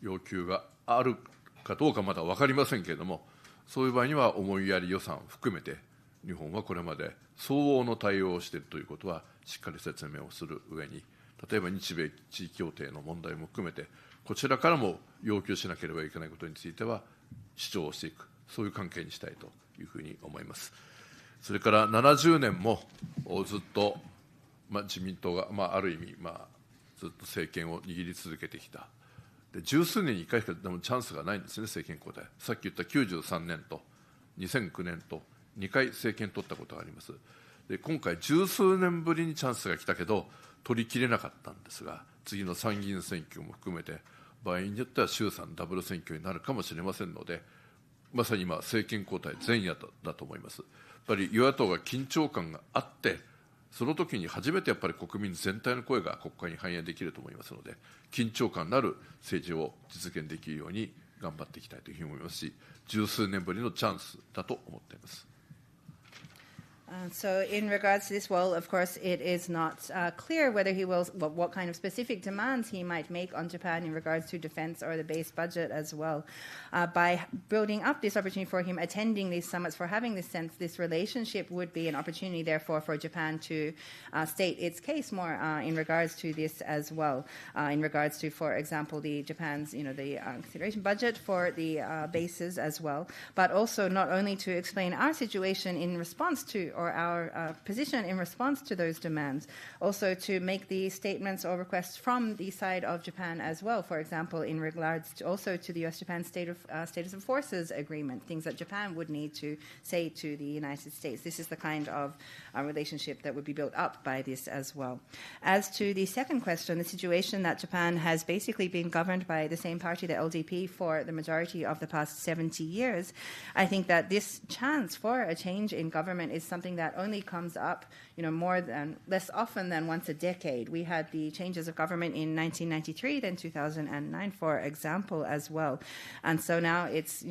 Speaker 2: 要求があるかどうかまだ分かりませんけれども、そういう場合には思いやり予算を含めて日本はこれまで相応の対応をしているということはしっかり説明をする上に、例えば日米地位協定の問題も含めてこちらからも要求しなければいけないことについては主張をしていく、そういう関係にしたいというふうに思います。それから70年もずっと、自民党が、ある意味、ずっと政権を握り続けてきた。で十数年に1回しかでもチャンスがないんですね、政権交代。さっき言った93年と2009年と2回政権取ったことがあります。で今回十数年ぶりにチャンスが来たけど取りきれなかったんですが、次の参議院選挙も含めて場合によっては衆参ダブル選挙になるかもしれませんので、まさに今、政権交代前夜だと思います。やっぱり与野党が緊張感があって、その時に初めてやっぱり国民全体の声が国会に反映できると思いますので、緊張感のある政治を実現できるように頑張っていきたいというふうに思いますし、十数年ぶりのチャンスだと思っています。
Speaker 3: So in regards to this, well, of course, it is not clear whether he will, what kind of specific demands he might make on Japan in regards to defense or the base budget as well. By building up this opportunity for him, attending these summits, for having this sense, this relationship would be an opportunity, therefore, for Japan to state its case more in regards to this as well. In regards to, for example, the Japan's, the consideration budget for the bases as well, but also not only to explain our situation in response to, or our position in response to those demands, also to make the statements or requests from the side of Japan as well, for example, in regards to also to the U.S.-Japan status of forces agreement, things that Japan would need to say to the United States. This is the kind of relationship that would be built up by this as well. As to the second question, the situation that Japan has basically been governed by the same party, the LDP, for the majority of the past 70 years, I think that this chance for a change in government is something that only comes up, less often than once a decade. We had the changes of government in 1993, then 2009, for example, as well. And so now it's,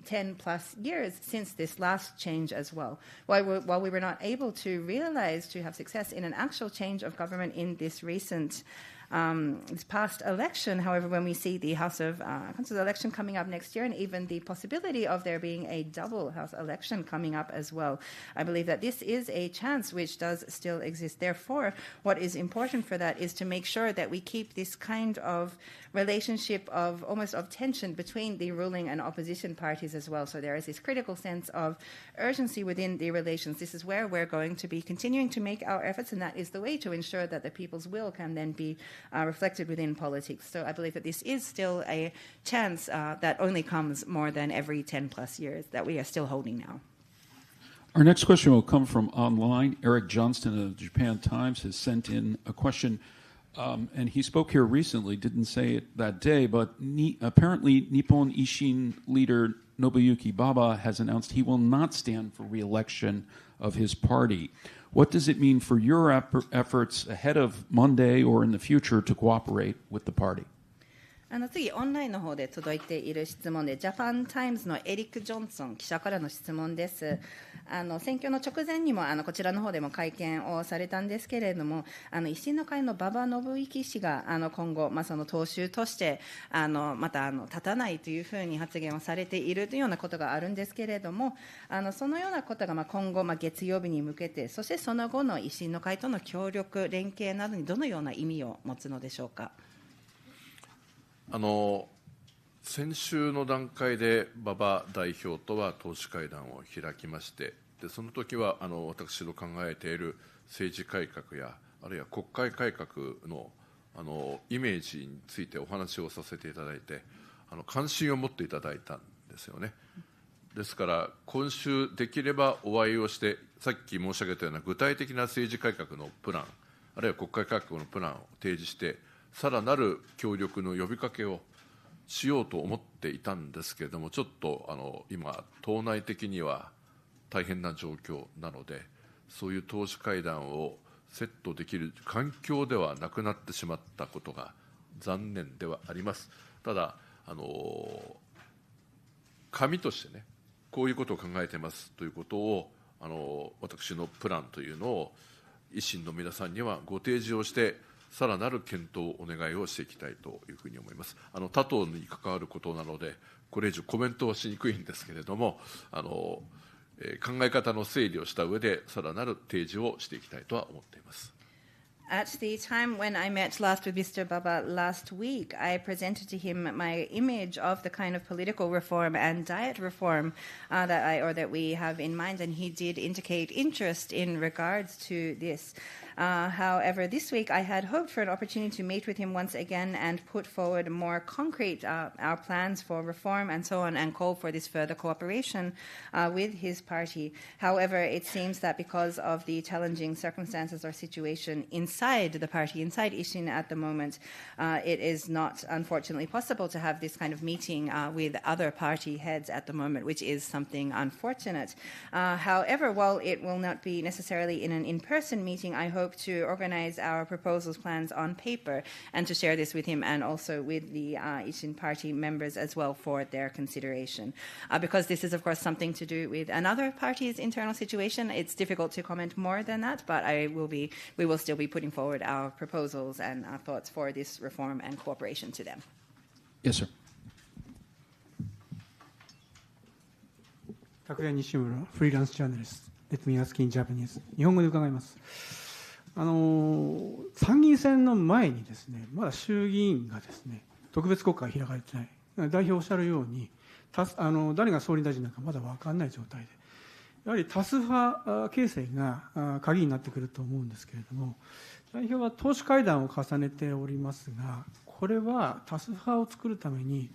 Speaker 3: 10 plus years since this last change as well. While we were not able to realize, to have success in an actual change of government in this recent this past election, however, when we see the House of Council election coming up next year, and even the possibility of there being a double House election coming up as well, I believe that this is a chance which does still exist. Therefore, what is important for that is to make sure that we keep this kind of relationship of almost of tension between the ruling and opposition parties as well. So there is this critical sense of urgency within the relations. This is where we're going to be continuing to make our efforts, and that is the way to ensure that the people's will can then be reflected within politics. So I believe that this is still a chance that only comes more than every 10 plus years that we are still holding now.
Speaker 4: Our next question will come from online. Eric Johnston of the Japan Times has sent in a question, and he spoke here recently, didn't say it that day, but apparently Nippon Ishin leader Nobuyuki Baba has announced he will not stand for re-election of his party. What does it mean for your efforts ahead of Monday or in the future to cooperate with the party?
Speaker 3: 次、オンラインの方で届いている質問で、ジャパンタイムズのエリック・ジョンソン記者からの質問です。選挙の直前にもこちらの方でも会見をされたんですけれども、維新の会の馬場伸幸氏が今後、その党首としてまた立たないというふうに発言をされているというようなことがあるんですけれども、そのようなことが今後、月曜日に向けて、そしてその後の維新の会との協力連携などにどのような意味を持つのでしょうか。
Speaker 2: 先週の段階で馬場代表とは党首会談を開きまして、でその時は私の考えている政治改革やあるいは国会改革のイメージについてお話をさせていただいて、関心を持っていただいたんですよね。ですから今週できればお会いをして、さっき申し上げたような具体的な政治改革のプラン、あるいは国会改革のプランを提示して、さらなる協力の呼びかけをしようと思っていたんですけれども、ちょっと今、党内的には大変な状況なので、そういう党首会談をセットできる環境ではなくなってしまったことが残念ではあります。ただ、紙としてね、こういうことを考えていますということを、私のプランというのを維新の皆さんにはご提示をして、さらなる検討をお願いをしていきたいというふうに思います。他党に関わることなので、これ以上コメントはしにくいんですけれども、考え方の整理をした上で、さらなる提示をしていきたいとは思っています。
Speaker 3: At the time when I met last with Mr. Baba last week, I presented to him my image of the kind of political reform and diet reform that we have in mind, and he did indicate interest in regards to this. However, this week I had hoped for an opportunity to meet with him once again and put forward more concrete our plans for reform and so on, and call for this further cooperation with his party. However, it seems that because of the challenging circumstances or situation inside the party, inside Ishin at the moment, it is not, unfortunately, possible to have this kind of meeting with other party heads at the moment, which is something unfortunate. However, while it will not be necessarily in an in-person meeting, I hope to organize our proposals, plans on paper, and to share this with him and also with the Ishin party members as well for their consideration. Because this is, of course, something to do with another party's internal situation, it's difficult to comment more than that, but we will still be putting forward our proposals and our thoughts for this reform and cooperation to them.
Speaker 4: Yes, sir.
Speaker 7: 拓也西村フリーランスジャーナリスト、レッドミアスキンジャパニーズ、日本語で伺います。参議院選の前にですね、まだ衆議院がですね、特別国会開かれてない。代表おっしゃるように、誰が総理大臣なのかまだ分からない状態で、やはり多数派形成が鍵になってくると思うんですけれども、代表は党首会談を重ねておりますが、これは多数派を作るために、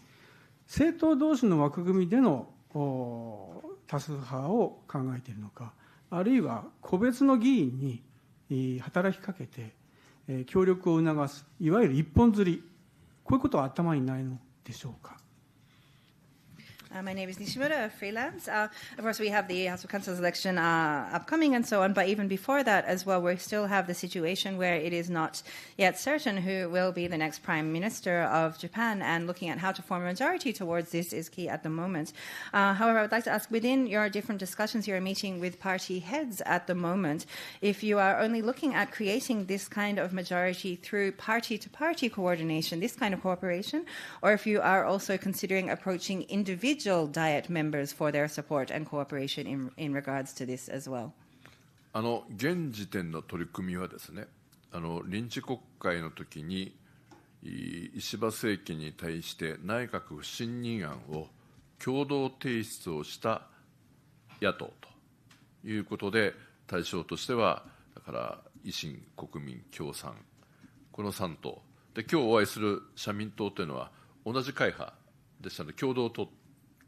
Speaker 7: 政党同士の枠組みでの多数派を考えているのか、あるいは個別の議員に働きかけて協力を促す、いわゆる一本釣り、こういうことは頭にないのでしょうか。
Speaker 3: My name is Nishimura, freelance. Of course, we have the House of Councils election upcoming and so on, but even before that as well, we still have the situation where it is not yet certain who will be the next Prime Minister of Japan, and looking at how to form a majority towards this is key at the moment. However, I would like to ask, within your different discussions you're meeting with party heads at the moment, if you are only looking at creating this kind of majority through party-to-party coordination, this kind of cooperation, or if you are also considering approaching individual Diet members for their support and cooperation in regards to this as well.
Speaker 2: 現時点の取り組みはですね、臨時国会の時に石破政権に対して内閣不信任案を共同提出をした野党ということで、対象としてはだから維新、国民、共産、この3党で、今日お会いする社民党というのは同じ会派でしたので、共同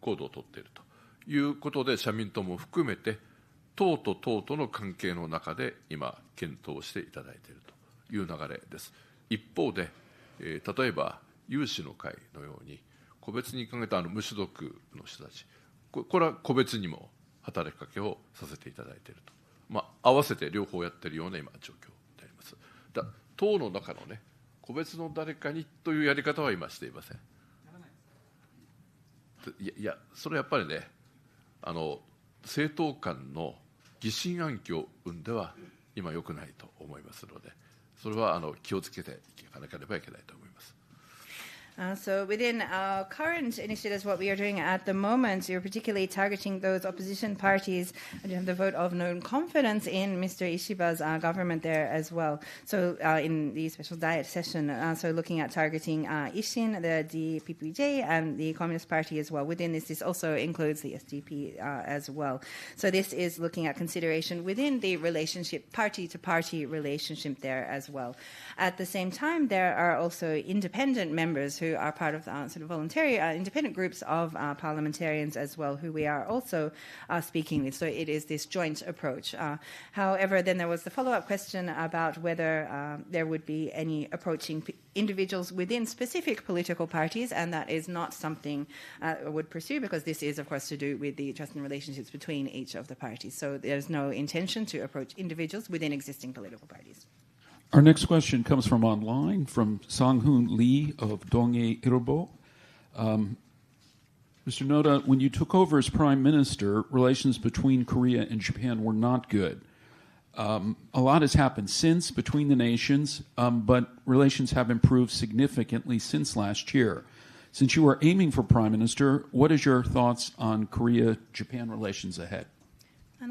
Speaker 2: 行動をとっているということで、社民党も含めて党と党との関係の中で今検討していただいているという流れです。一方で、例えば有志の会のように個別に考えた無所属の人たち、これは個別にも働きかけをさせていただいていると、合わせて両方やっているような今状況であります。党の中のね、個別の誰かにというやり方は今していません。いや、それはやっぱりね、政党間の疑心暗鬼を生んでは今良くないと思いますので、それは気をつけていかなければいけないと思います。
Speaker 3: So within our current initiatives, what we are doing at the moment, you're particularly targeting those opposition parties and you have the vote of no confidence in Mr. Ishiba's government there as well. So in the special diet session, so looking at targeting Ishin, the DPPJ, and the Communist Party as well. Within this also includes the SDP as well. So this is looking at consideration within the relationship, party-to-party relationship there as well. At the same time, there are also independent members who are part of sort of voluntary independent groups of parliamentarians as well, who we are also speaking with. So it is this joint approach. However, then there was the follow-up question about whether there would be any approaching individuals within specific political parties, and that is not something I would pursue, because this is, of course, to do with the trust and relationships between each of the parties. So there's no intention to approach individuals within existing political parties.
Speaker 4: Our next question comes from online, from Sang-hoon Lee of Donghae Ilbo. Mr. Noda, when you took over as Prime Minister, relations between Korea and Japan were not good. A lot has happened since between the nations, but relations have improved significantly since last year. Since you are aiming for Prime Minister, what is your thoughts on Korea-Japan relations ahead?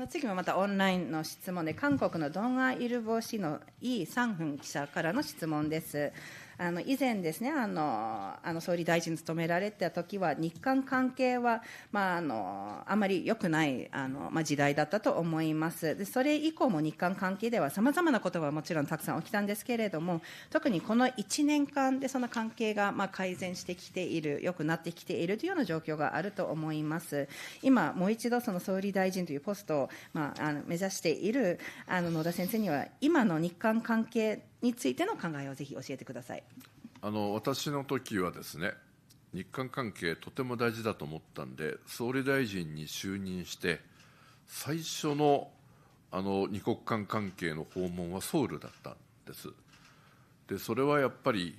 Speaker 3: 次もまたオンラインの質問で、韓国のドンガイルボ市のイ・サンフン記者からの質問です。以前ですね、総理大臣務められた時は、日韓関係は、あまり良くない時代だったと思います。でそれ以降も日韓関係ではさまざまなことはもちろんたくさん起きたんですけれども、特にこの1年間でその関係が改善してきている、良くなってきているというような状況があると思います。今、もう一度その総理大臣というポストを、目指している野田先生には、今の日韓関係についての考えをぜひ教えてください。
Speaker 2: 私の時はですね、日韓関係とても大事だと思ったんで、総理大臣に就任して最初の二国間関係の訪問はソウルだったんです。でそれはやっぱり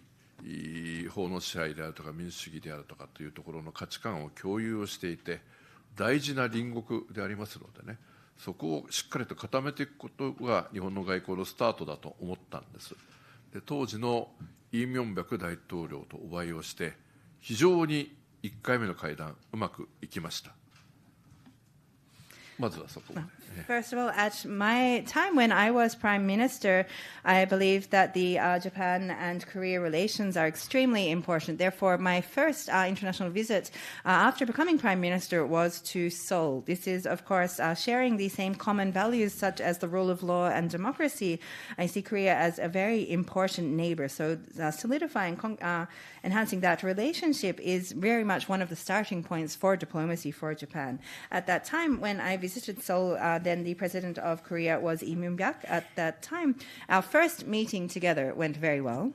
Speaker 2: 法の支配であるとか民主主義であるとかというところの価値観を共有をしていて、大事な隣国でありますのでね、そこをしっかりと固めていくことが日本の外交のスタートだと思ったんです。で当時のイ・ミョンバク大統領とお会いをして、非常に1回目の会談うまくいきました。まずはそこまで。
Speaker 3: First of all, at my time when I was Prime Minister, I believe that the Japan and Korea relations are extremely important. Therefore, my first international visit after becoming Prime Minister was to Seoul. This is, of course, sharing the same common values such as the rule of law and democracy. I see Korea as a very important neighbor. So solidifying, enhancing that relationship is very much one of the starting points for diplomacy for Japan. At that time, when I visited Seoul, then the president of Korea was Lee Myung-bak. At that time, our first meeting together went very well.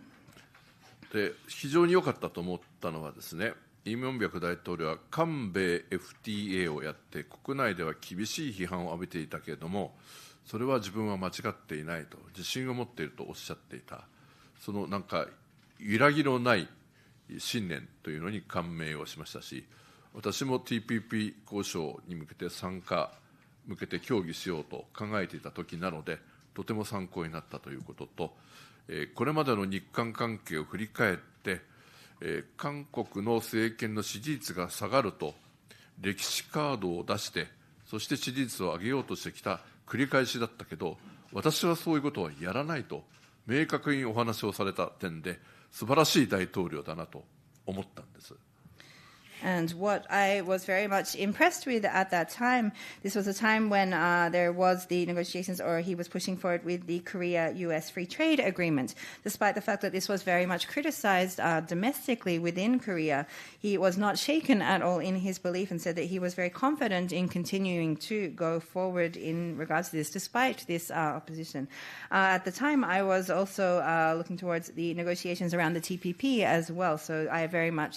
Speaker 2: で非常に良かったと思ったのはですね、イ・ミョンバク大統領は韓米 FTA をやって国内では厳しい批判を浴びていたけれども、それは自分は間違っていないと自信を持っているとおっしゃっていた、そのなんか揺らぎのない信念というのに感銘をしましたし、私も TPP 交渉に向けて協議しようと考えていた時なので、とても参考になったということと、これまでの日韓関係を振り返って、韓国の政権の支持率が下がると歴史カードを出して、そして支持率を上げようとしてきた繰り返しだったけど、私はそういうことはやらないと明確にお話をされた点で、素晴らしい大統領だなと思ったんです。
Speaker 3: And what I was very much impressed with at that time, this was a time when there was the negotiations, or he was pushing forward with the Korea-US free trade agreement. Despite the fact that this was very much criticized domestically within Korea, he was not shaken at all in his belief and said that he was very confident in continuing to go forward in regards to this, despite this opposition. At the time, I was also looking towards the negotiations around the TPP as well, so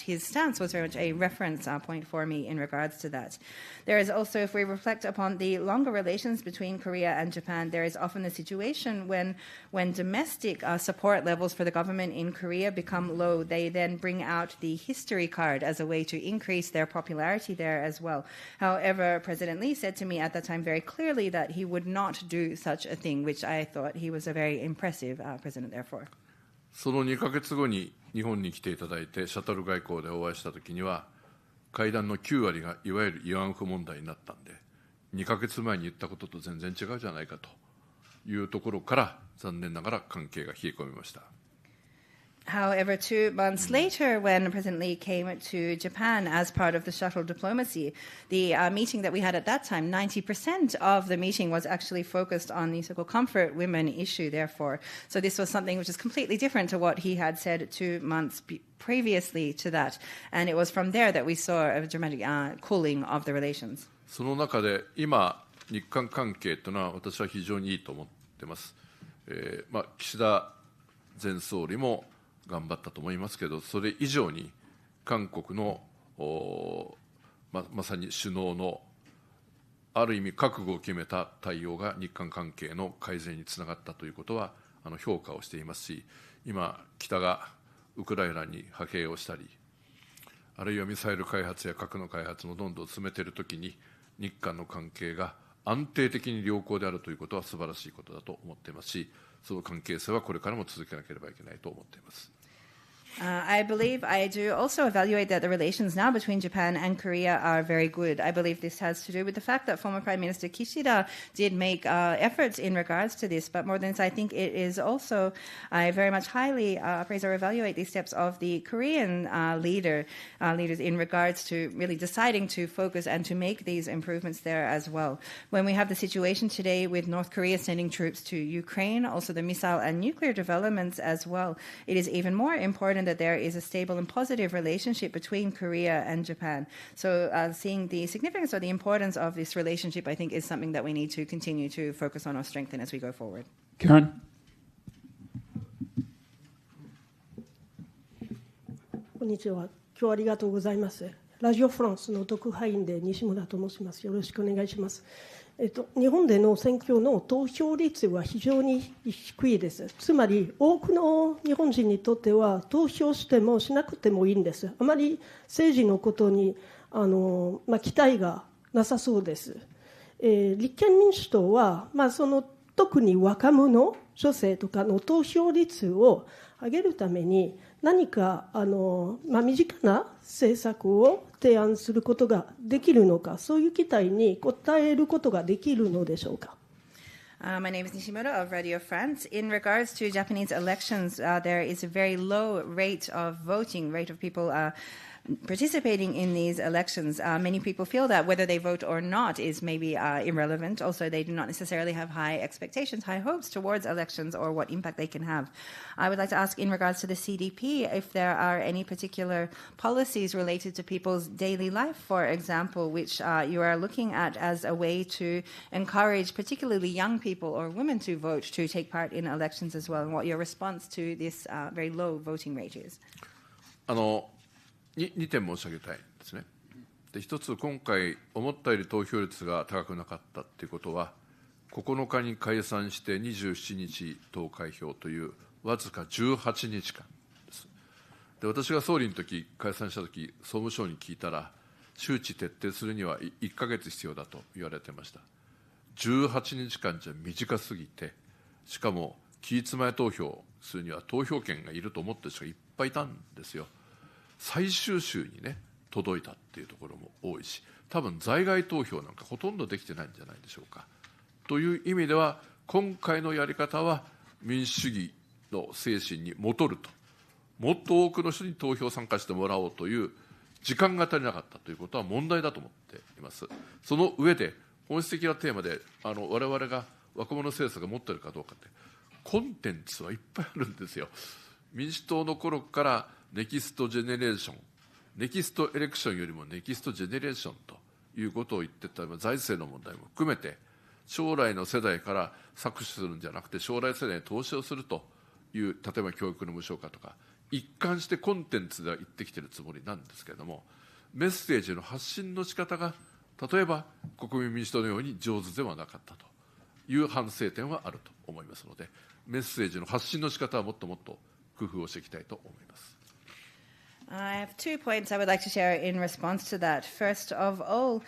Speaker 3: his stance was very much a reference point for me in regards to that. There is also, if we reflect upon the longer relations between Korea and Japan, there is often a situation when domestic support levels for the government in Korea become low, they then bring out the history card as a way to increase their popularity there as well. However, President Lee said to me at that time very clearly that he would not do such a thing, which I thought he was a very impressive president, therefore.
Speaker 2: その2ヶ月後に日本に来ていただいて、シャトル外交でお会いしたときには、会談の9割がいわゆる慰安婦問題になったんで、2ヶ月前に言ったことと全然違うじゃないかというところから、残念ながら関係が冷え込みました。
Speaker 3: However, 2 months later, when President Lee came to Japan as part of the shuttle diplomacy, the meeting that we had at that time, 90% of the meeting was actually focused on the so-called comfort women issue, therefore. So this was something which is completely different to what he had said 2 months previously to that. And it was from there that we saw a dramatic cooling of the relations.
Speaker 2: その中で今、日韓関係というのは私は非常にいいと思っています。岸田前総理も頑張ったと思いますけど、それ以上に韓国のまさに首脳のある意味覚悟を決めた対応が日韓関係の改善につながったということは評価をしていますし、今北がウクライナに派兵をしたり、あるいはミサイル開発や核の開発もどんどん進めているときに、日韓の関係が安定的に良好であるということは素晴らしいことだと思っていますし、その関係性はこれからも続けなければいけないと思っています。
Speaker 3: I believe I do also evaluate that the relations now between Japan and Korea are very good. I believe this has to do with the fact that former Prime Minister Kishida did make efforts in regards to this, but more than this, I think it is also, I very much highly appraise or evaluate the steps of the Korean leaders in regards to really deciding to focus and to make these improvements there as well. When we have the situation today with North Korea sending troops to Ukraine, also the missile and nuclear developments as well, it is even more important that there is a stable and positive relationship between Korea and Japan. So seeing the significance or the importance of this relationship, I think, is something that we need to continue to focus on or strengthen as we go forward.
Speaker 4: Karen?
Speaker 8: こんにちは。今日はありがとうございます。ラジオフランスの特派員で西村と申します。よろしくお願いします。日本での選挙の投票率は非常に低いです。つまり多くの日本人にとっては投票してもしなくてもいいんです。あまり政治のことに期待がなさそうです。立憲民主党は、特に若者女性とかの投票率を上げるために何か身近な政策を提案することができるのか、そういう期待に応えることができるのでしょうか。
Speaker 3: My name is Nishimura of Radio France. In regards to Japanese elections, there is a very low rate of voting, rate of people participating in these elections. Many people feel that whether they vote or not is maybe irrelevant. Also, they do not necessarily have high expectations, high hopes towards elections or what impact they can have. I would like to ask in regards to the CDP if there are any particular policies related to people's daily life, for example, which you are looking at as a way to encourage particularly young people or women to vote, to take part in elections as well, and what your response to this very low voting rate is.
Speaker 2: 2点申し上げたいんですね。で、一つ、今回、思ったより投票率が高くなかったということは、9日に解散して27日投開票というわずか18日間です。で、私が総理の時、解散した時、総務省に聞いたら、周知徹底するには1ヶ月必要だと言われてました。18日間じゃ短すぎて、しかも期日前投票するには投票権がいると思ってる人がいっぱいいたんですよ。最終週にね、届いたっていうところも多いし、多分在外投票なんかほとんどできてないんじゃないでしょうか。という意味では、今回のやり方は民主主義の精神に戻ると、もっと多くの人に投票参加してもらおうという時間が足りなかったということは問題だと思っています。その上で、本質的なテーマで、我々が若者政策が持っているかどうかって、コンテンツはいっぱいあるんですよ。民主党の頃からネキストジェネレーション、ネキストエレクションよりもネキストジェネレーションということを言ってた財政の問題も含めて、将来の世代から搾取するんじゃなくて、将来世代に投資をするという、例えば教育の無償化とか、一貫してコンテンツでは言ってきているつもりなんですけれども、メッセージの発信の仕方が、例えば国民民主党のように上手ではなかったという反省点はあると思いますので、メッセージの発信の仕方はもっともっと工夫をしていきたいと思います。
Speaker 3: I have 2 points I would like to share in response to that. First of all,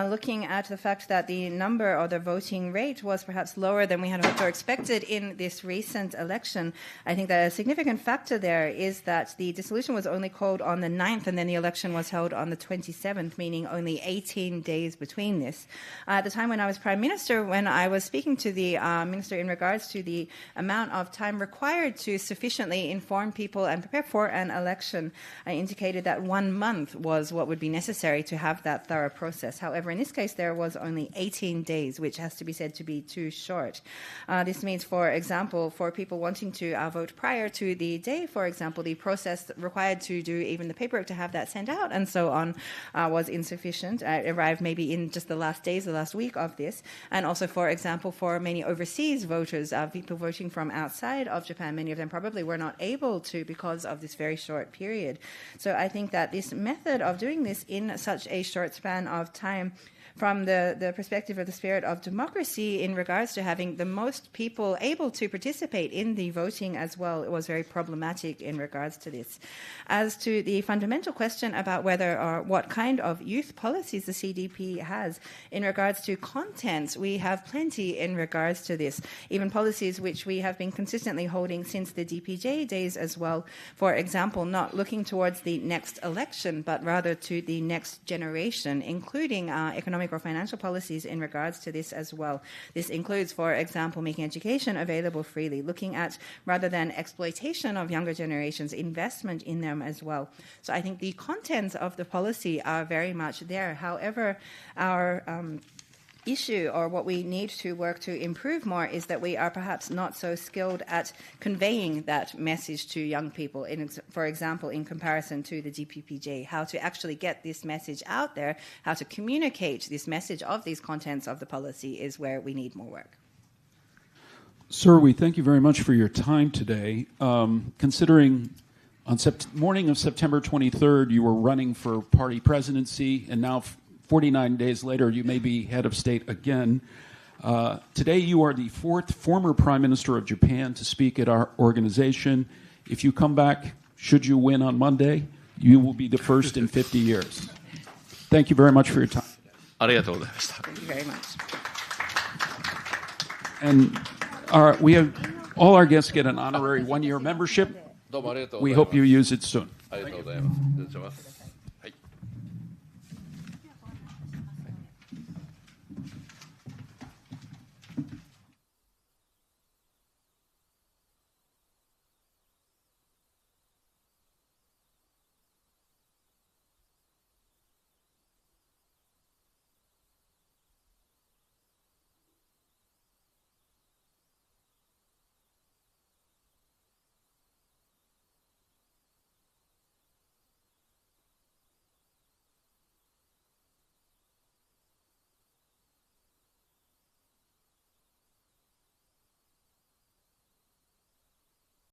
Speaker 3: looking at the fact that the number or the voting rate was perhaps lower than we had hoped or expected in this recent election, I think that a significant factor there is that the dissolution was only called on the 9th and then the election was held on the 27th, meaning only 18 days between this. At the time when I was Prime Minister, when I was speaking to the Minister in regards to the amount of time required to sufficiently inform people and prepare for an election, I indicated that 1 month was what would be necessary to have that thorough process. However, in this case, there was only 18 days, which has to be said to be too short. This means, for example, for people wanting to vote prior to the day, for example, the process required to do even the paperwork to have that sent out and so on was insufficient. It arrived maybe in just the last days, the last week of this. And also, for example, for many overseas voters, people voting from outside of Japan, many of them probably were not able to because of this very short period. So I think that this method of doing this in such a short span of time from the perspective of the spirit of democracy in regards to having the most people able to participate in the voting as well, it was very problematic in regards to this. As to the fundamental question about whether or what kind of youth policies the CDP has in regards to content, we have plenty in regards to this, even policies which we have been consistently holding since the DPJ days as well. For example, not looking towards the next election, but rather to the next generation, including economic or financial policies in regards to this as well. This includes, for example, making education available freely, looking at, rather than exploitation of younger generations, investment in them as well. So I think the contents of the policy are very much there. However, our issue, or what we need to work to improve more, is that we are perhaps not so skilled at conveying that message to young people, for example, in comparison to the DPPJ, how to actually get this message out there, how to communicate this message of these contents of the policy is where we need more work.
Speaker 4: Sir, we thank you very much for your time today. Considering on morning of September 23rd, you were running for party presidency, and now 49 days later, you may be head of state again. Today, you are the fourth former prime minister of Japan to speak at our organization. If you come back, should you win on Monday, you will be the first in 50 years. Thank you very much for your time.
Speaker 2: ありがとうございました。
Speaker 3: Thank you very much.
Speaker 4: And we have all our guests get an honorary one-year membership.
Speaker 2: どうもありがとうござい
Speaker 4: We
Speaker 2: ます。
Speaker 4: hope you use it soon.
Speaker 2: ありがとうございます。失礼します。